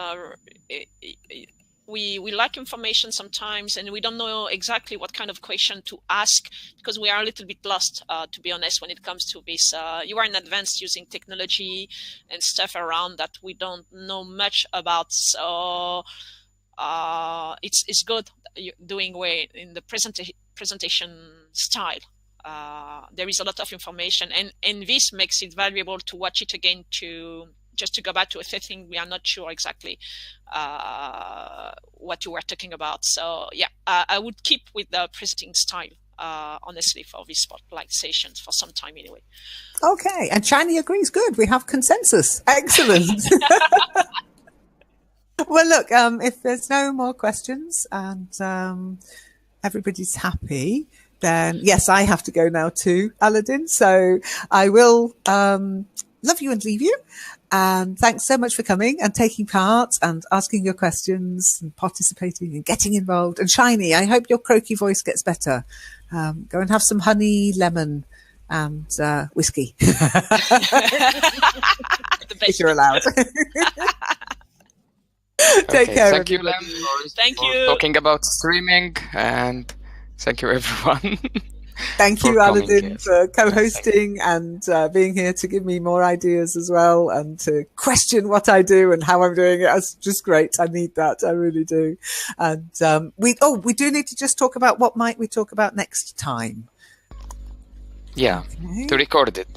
we lack information sometimes, and we don't know exactly what kind of question to ask, because we are a little bit lost, to be honest, when it comes to this. You are in advance using technology and stuff around that we don't know much about. So it's good doing way in the presentation style. There is a lot of information, and this makes it valuable to watch it again, to go back to a thing we are not sure exactly what you were talking about. So I would keep with the presenting style, honestly, for these spotlight sessions for some time anyway. Okay, and Shiny agrees. Good, we have consensus. Excellent. Well, look, if there's no more questions and everybody's happy, then yes, I have to go now too, Aladdin. So I will love you and leave you. And thanks so much for coming and taking part and asking your questions and participating and getting involved. And Shiny, I hope your croaky voice gets better. Go and have some honey, lemon and whiskey. If you're allowed. Take care. Thank you, Lem, for talking about streaming, and thank you, everyone. Thank you, Aladdin, for co-hosting and being here to give me more ideas as well, and to question what I do and how I'm doing it. It's just great. I need that. I really do. And we do need to just talk about what might we talk about next time. Yeah, to record it.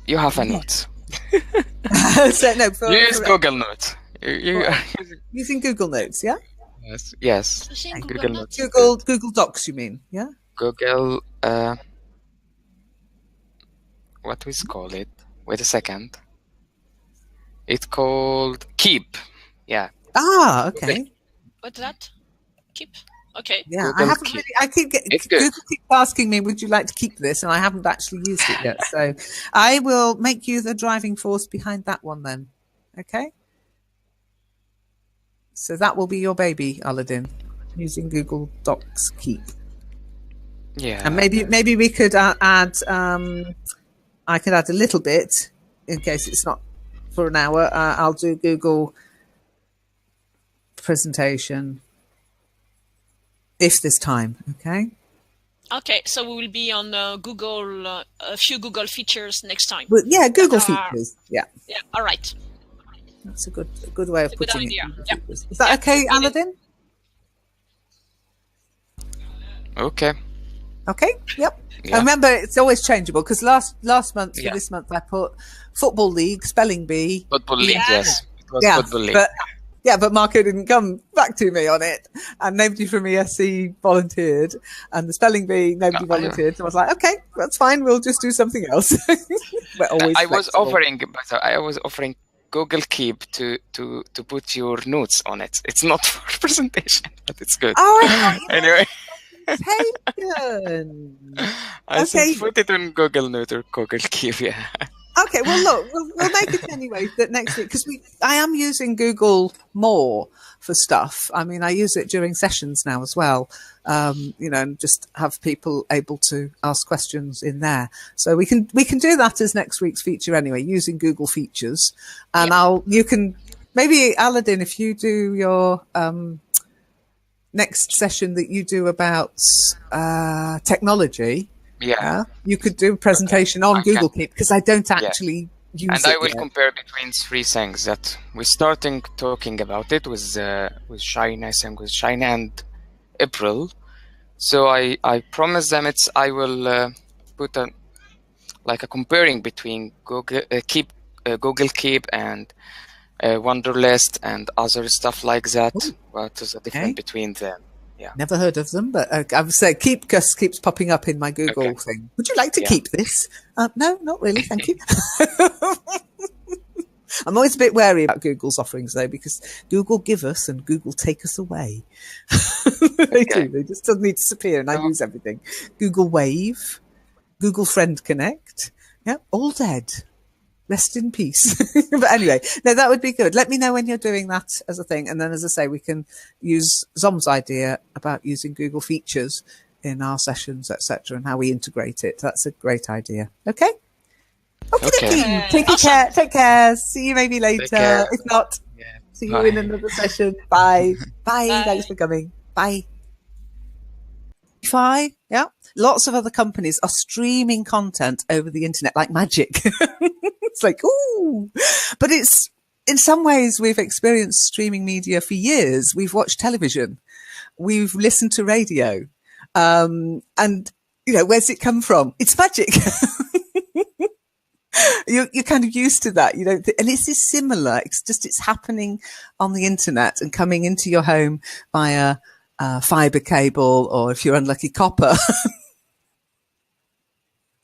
You have a note. So, no, use Google Notes. Using Google Notes, yeah? Yes. Yes. Using And Google Google Notes. Notes is good. Google Docs, you mean? Yeah. Google, what we call it? Wait a second. It's called Keep. Yeah. Ah, Google, okay. What's that? Keep. Okay. Yeah, I Google haven't Keep. really. I keep It's good. Google keeps asking me, "Would you like to keep this?" And I haven't actually used it yet. So I will make you the driving force behind that one then. Okay. So that will be your baby, Aladdin, using Google Docs Keep. Yeah. And maybe we could add. I could add a little bit in case it's not for an hour. I'll do Google presentation if there's time. Okay. Okay, so we will be on Google, a few Google features next time. But yeah, Google Uh, features. Yeah, Yeah, all right. that's a good way of It's a good putting it. idea. Google Yeah. features. Is that Yeah, okay, we need- Aladdin? Okay. Okay. Yep. Yeah. And remember, it's always changeable because last month for Yeah. this month I put football league spelling bee. Football League, yes. It was Yeah, Football League. but Marco didn't come back to me on it, and nobody from ESC volunteered, and the spelling bee nobody volunteered. So I was like, okay, that's fine. We'll just do something else. We're always I was flexible. offering Google Keep to put your notes on it. It's not for presentation, but it's good. Oh, I thought you Anyway, taken. I said Okay. put it on Google Note or Google Keep. Yeah. Okay, well, look, we'll make it anyway that next week because I am using Google more for stuff. I mean, I use it during sessions now as well, and just have people able to ask questions in there. So we can do that as next week's feature anyway, using Google features. And you can maybe Aladdin, if you do your next session that you do about technology. Yeah. You could do a presentation on Google Keep because I don't actually use it. And I will compare between three things that we're starting talking about it with Shine, I think with Shine and April. So I promise them I will put a comparing between Google Keep and Wonderlist and other stuff like that. Ooh. What is the difference between them? Yeah. Never heard of them, but I would say Keep keeps popping up in my Google thing. Would you like to keep this? No, not really. Thank you. I'm always a bit wary about Google's offerings though, because Google give us and Google take us away. They do. They just suddenly disappear and I lose everything. Google Wave, Google Friend Connect. Yeah, all dead. Rest in peace. But anyway, no, that would be good. Let me know when you're doing that as a thing. And then, as I say, we can use Zom's idea about using Google features in our sessions, etc., and how we integrate it. That's a great idea. Okay? Okay. Take care. See you maybe later. If not, see you in another session. Bye. Bye. Thanks for coming. Bye. Yeah. Lots of other companies are streaming content over the internet like magic. It's like, ooh, but it's in some ways we've experienced streaming media for years. We've watched television, we've listened to radio, and where's it come from? It's magic. You're kind of used to that, and it's similar. It's happening on the internet and coming into your home via fiber cable, or if you're unlucky, copper.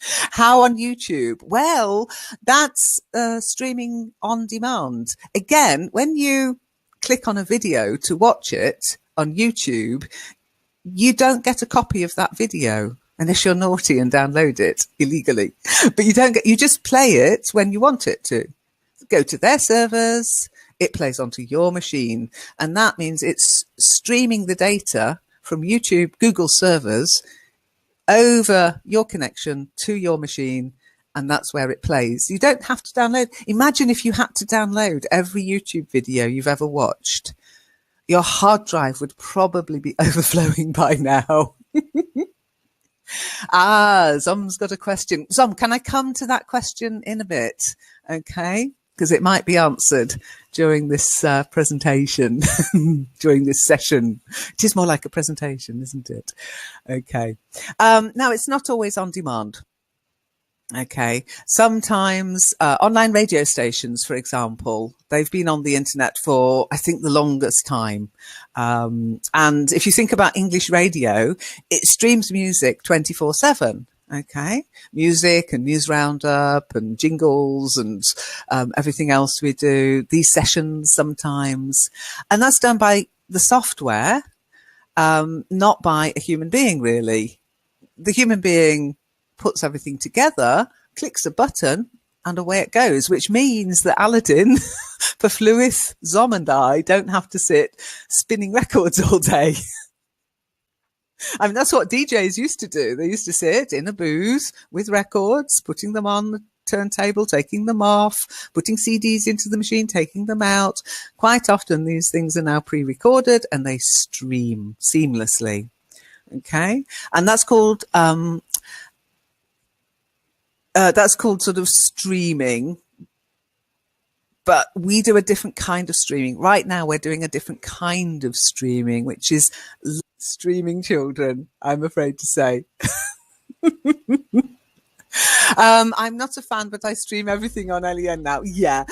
How on YouTube? Well, that's streaming on demand. Again, when you click on a video to watch it on YouTube, you don't get a copy of that video unless you're naughty and download it illegally. But you just play it when you want it to. Go to their servers, it plays onto your machine. And that means it's streaming the data from YouTube, Google servers over your connection to your machine, and that's where it plays. You don't have to download. Imagine if you had to download every YouTube video you've ever watched. Your hard drive would probably be overflowing by now. Zom's got a question. Zom, can I come to that question in a bit? Okay, because it might be answered during this presentation, during this session. It is more like a presentation, isn't it? Okay. Now, it's not always on demand. Okay. Sometimes online radio stations, for example, they've been on the internet for, I think, the longest time. And if you think about English radio, it streams music 24/7. Okay. Music and news roundup and jingles and everything else we do, these sessions sometimes. And that's done by the software, not by a human being, really. The human being puts everything together, clicks a button, and away it goes, which means that Aladdin, Perfluith, Zom and I don't have to sit spinning records all day. I mean, that's what DJs used to do. They used to sit in a booth with records, putting them on the turntable, taking them off, putting CDs into the machine, taking them out. Quite often these things are now pre-recorded and they stream seamlessly. Okay. And that's called sort of streaming, but we do a different kind of streaming. Right now we're doing a different kind of streaming, which is streaming children, I'm afraid to say. I'm not a fan, but I stream everything on LEN now. Yeah,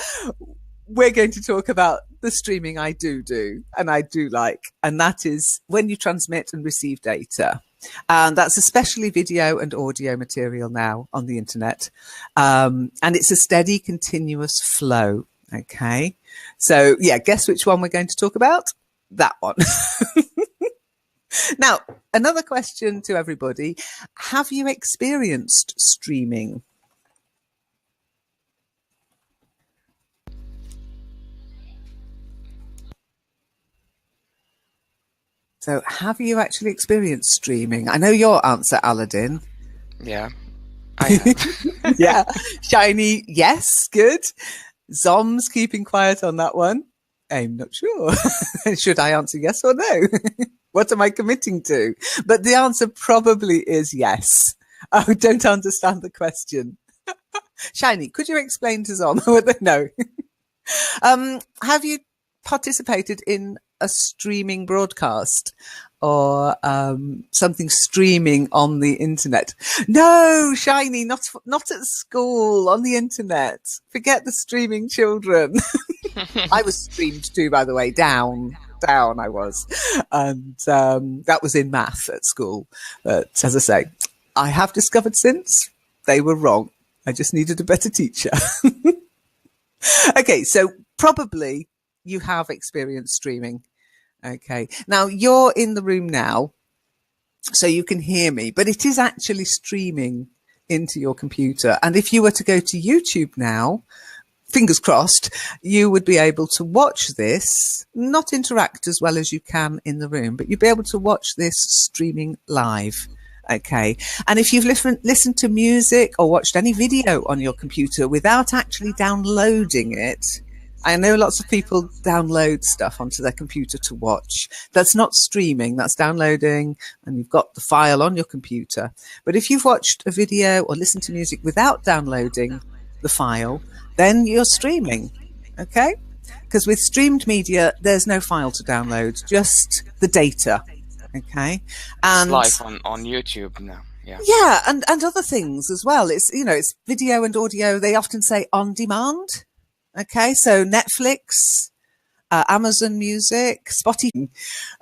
we're going to talk about the streaming I do, and I do like, and that is when you transmit and receive data. And that's especially video and audio material now on the internet. And it's a steady, continuous flow. Okay. So yeah, guess which one we're going to talk about? That one. Now, another question to everybody. Have you experienced streaming? So have you actually experienced streaming? I know your answer, Aladdin. Yeah, I have. Yeah. Shiny, yes, good. Zom's keeping quiet on that one. I'm not sure. Should I answer yes or no? What am I committing to? But the answer probably is yes. I don't understand the question. Shiny, could you explain to Zom? No. Have you participated in a streaming broadcast or something streaming on the internet? No, Shiny, not at school, on the internet. Forget the streaming children. I was streamed too, by the way, down I was. And that was in math at school. But as I say, I have discovered since they were wrong. I just needed a better teacher. Okay, so probably you have experienced streaming. Okay, now you're in the room now, so you can hear me, but it is actually streaming into your computer. And if you were to go to YouTube now, fingers crossed, you would be able to watch this, not interact as well as you can in the room, but you'd be able to watch this streaming live. Okay. And if you've listened to music or watched any video on your computer without actually downloading it, I know lots of people download stuff onto their computer to watch. That's not streaming, that's downloading, and you've got the file on your computer. But if you've watched a video or listened to music without downloading the file, then you're streaming. Okay? Because with streamed media, there's no file to download, just the data. Okay? And it's live on YouTube now. Yeah. Yeah, and other things as well. It's, you know, it's video and audio. They often say on demand. Okay, so Netflix, Amazon Music, Spotify.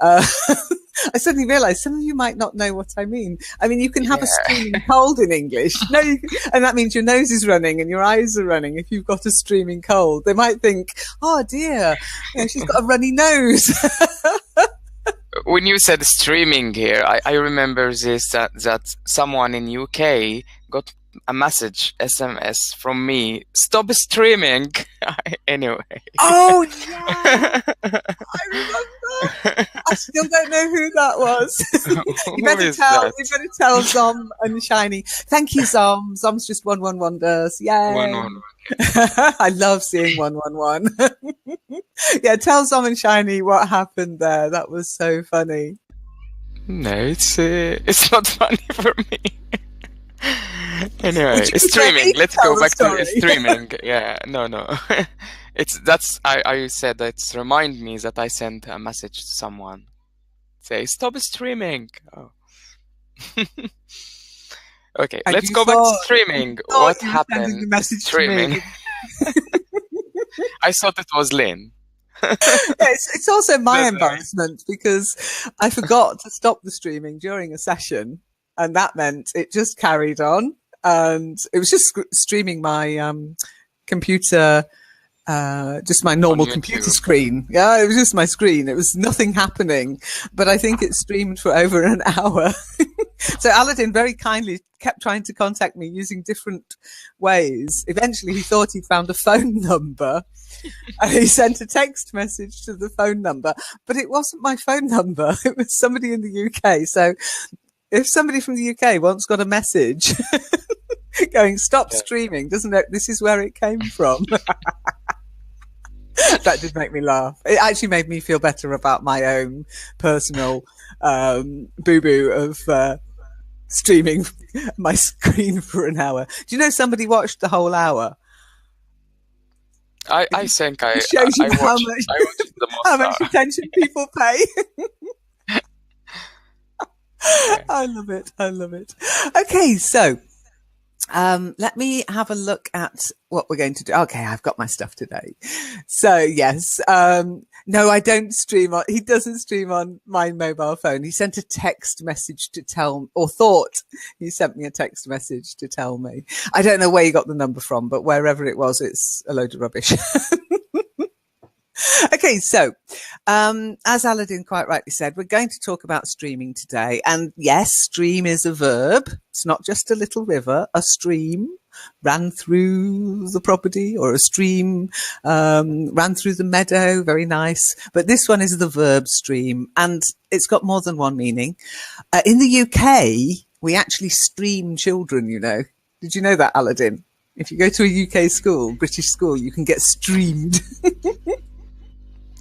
I suddenly realized some of you might not know what I mean. I mean, you can have a streaming cold in English. No, and that means your nose is running and your eyes are running. If you've got a streaming cold, they might think, oh dear, you know, she's got a runny nose. When you said streaming here, I remember this, that someone in UK got a message, SMS from me, stop streaming. Anyway. Oh, yeah. I remember. I still don't know who that was. You better tell Zom and Shiny. Thank you, Zom. Zom's just 111 wonders. Yay. 111. I love seeing 111. Yeah, tell Zom and Shiny what happened there. That was so funny. No, it's not funny for me. Anyway, streaming. Let's go back to streaming. Yeah, no. I said that remind me that I sent a message to someone. Say, stop streaming. Oh. Okay, And let's you go back to thought, streaming. thought What you were sending happened the to message to streaming? me. I thought it was Lynn. It's also my That's embarrassment because I forgot to stop the streaming during a session, and that meant it just carried on, and it was just streaming my computer, just my normal computer screen. Yeah, it was just my screen. It was nothing happening, but I think it streamed for over an hour. So Aladdin very kindly kept trying to contact me using different ways. Eventually he thought he'd found a phone number and he sent a text message to the phone number, but it wasn't my phone number. It was somebody in the UK. So if somebody from the UK once got a message going, stop streaming, doesn't know this is where it came from. That did make me laugh. It actually made me feel better about my own personal boo-boo of streaming my screen for an hour. Do you know somebody watched the whole hour? I think I shows you I watched the most how much attention people pay. Okay. I love it. I love it. Okay, so let me have a look at what we're going to do. Okay, I've got my stuff today. So yes, no, I don't stream on, he doesn't stream on my mobile phone. He sent a text message to tell, or thought he sent me a text message to tell me. I don't know where he got the number from, but wherever it was, it's a load of rubbish. Okay, so as Aladdin quite rightly said, we're going to talk about streaming today. And yes, stream is a verb. It's not just a little river. A stream ran through the property, or a stream ran through the meadow. Very nice. But this one is the verb stream, and it's got more than one meaning. In the UK, we actually stream children, you know. Did you know that, Aladdin? If you go to a UK school, British school, you can get streamed.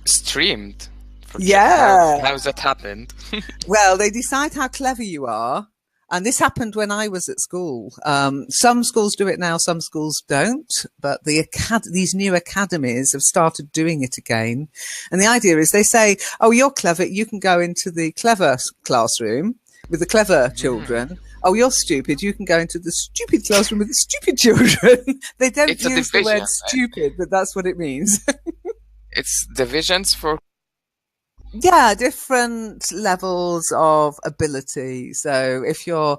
Streamed? Yeah. How's that happened? Well, they decide how clever you are. And this happened when I was at school. Some schools do it now, some schools don't. But these new academies have started doing it again. And the idea is they say, oh, you're clever. You can go into the clever classroom with the clever children. Oh, you're stupid. You can go into the stupid classroom with the stupid children. They don't use the word stupid, but that's what it means. It's divisions for... Yeah, different levels of ability. So if you're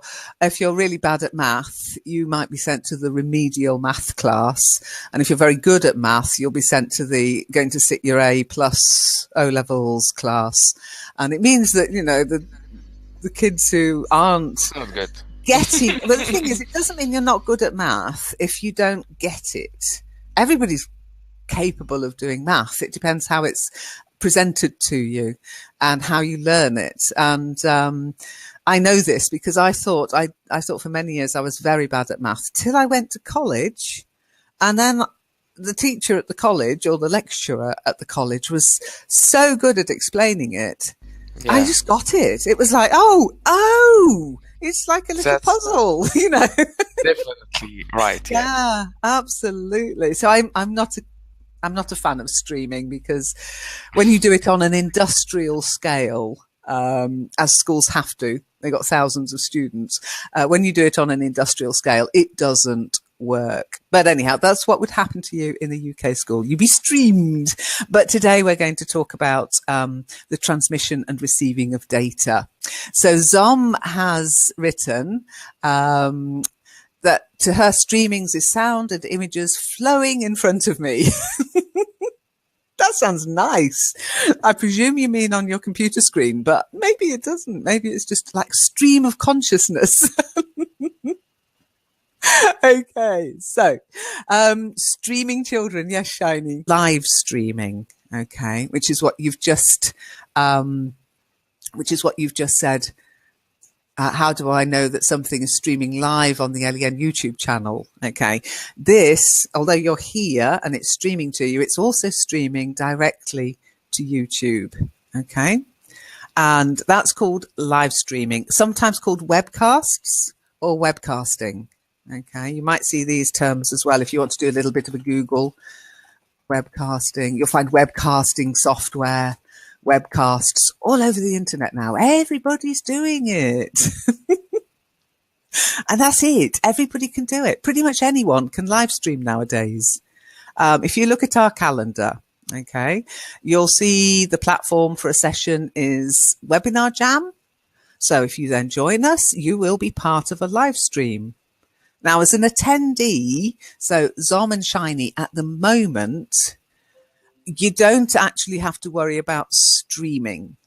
really bad at math, you might be sent to the remedial math class. And if you're very good at math, you'll be sent to going to sit your A+ O levels class. And it means that, you know, the kids who aren't good getting, but the thing is, it doesn't mean you're not good at math if you don't get it. Everybody's capable of doing math. It depends how it's presented to you and how you learn it. And I know this because I thought for many years I was very bad at math till I went to college, and then the teacher at the college, or the lecturer at the college, was so good at explaining it. Yeah. I just got it. It was like, oh, it's like a little puzzle, you know. Definitely right. Yeah, absolutely. So I'm not a fan of streaming, because when you do it on an industrial scale, as schools have to, they've got thousands of students. When you do it on an industrial scale, it doesn't work. But anyhow, that's what would happen to you in a UK school. You'd be streamed. But today we're going to talk about the transmission and receiving of data. So Zom has written that to her, streamings is sound and images flowing in front of me. That sounds nice. I presume you mean on your computer screen, but maybe it doesn't. Maybe it's just like stream of consciousness. Okay, so streaming children, yes, Shiny. Live streaming, okay, which is what you've just said. How do I know that something is streaming live on the LEN YouTube channel? Okay, this, although you're here and it's streaming to you, it's also streaming directly to YouTube. Okay, and that's called live streaming, sometimes called webcasts or webcasting. Okay, you might see these terms as well if you want to do a little bit of a Google. Webcasting, you'll find webcasting software, webcasts all over the internet now. Everybody's doing it. And that's it. Everybody can do it. Pretty much anyone can live stream nowadays. If you look at our calendar, okay, you'll see the platform for a session is Webinar Jam. So if you then join us, you will be part of a live stream. Now, as an attendee, so Zom and Shiny, at the moment, you don't actually have to worry about streaming.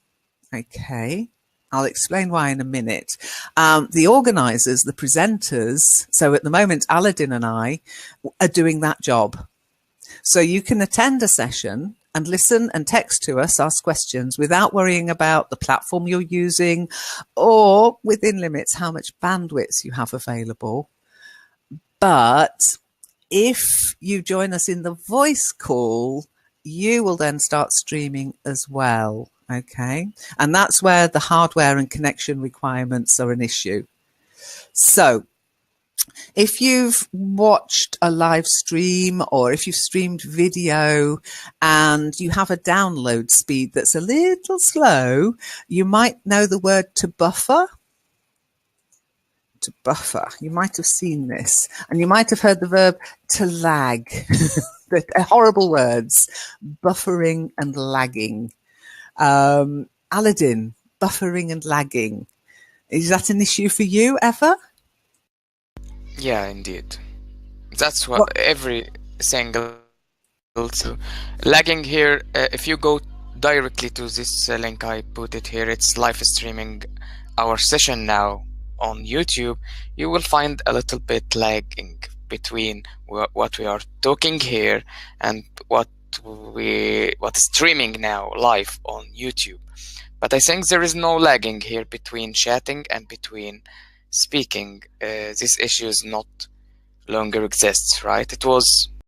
Okay. I'll explain why in a minute. The organizers, the presenters, so at the moment, Aladdin and I are doing that job. So you can attend a session and listen and text to us, ask questions without worrying about the platform you're using or, within limits, how much bandwidth you have available. But if you join us in the voice call, you will then start streaming as well. Okay. And that's where the hardware and connection requirements are an issue. So if you've watched a live stream or if you've streamed video and you have a download speed that's a little slow, you might know the word to buffer. To buffer. You might have seen this, and you might have heard the verb to lag. The horrible words, buffering and lagging. Aladdin, buffering and lagging. Is that an issue for you ever? Yeah, indeed. That's what every single. So, lagging here, if you go directly to this link I put it here, it's live streaming our session now on YouTube. You will find a little bit lagging between what we are talking here and what is streaming now live on YouTube. But I think there is no lagging here between chatting and between speaking. This issue is not longer exists, right? It was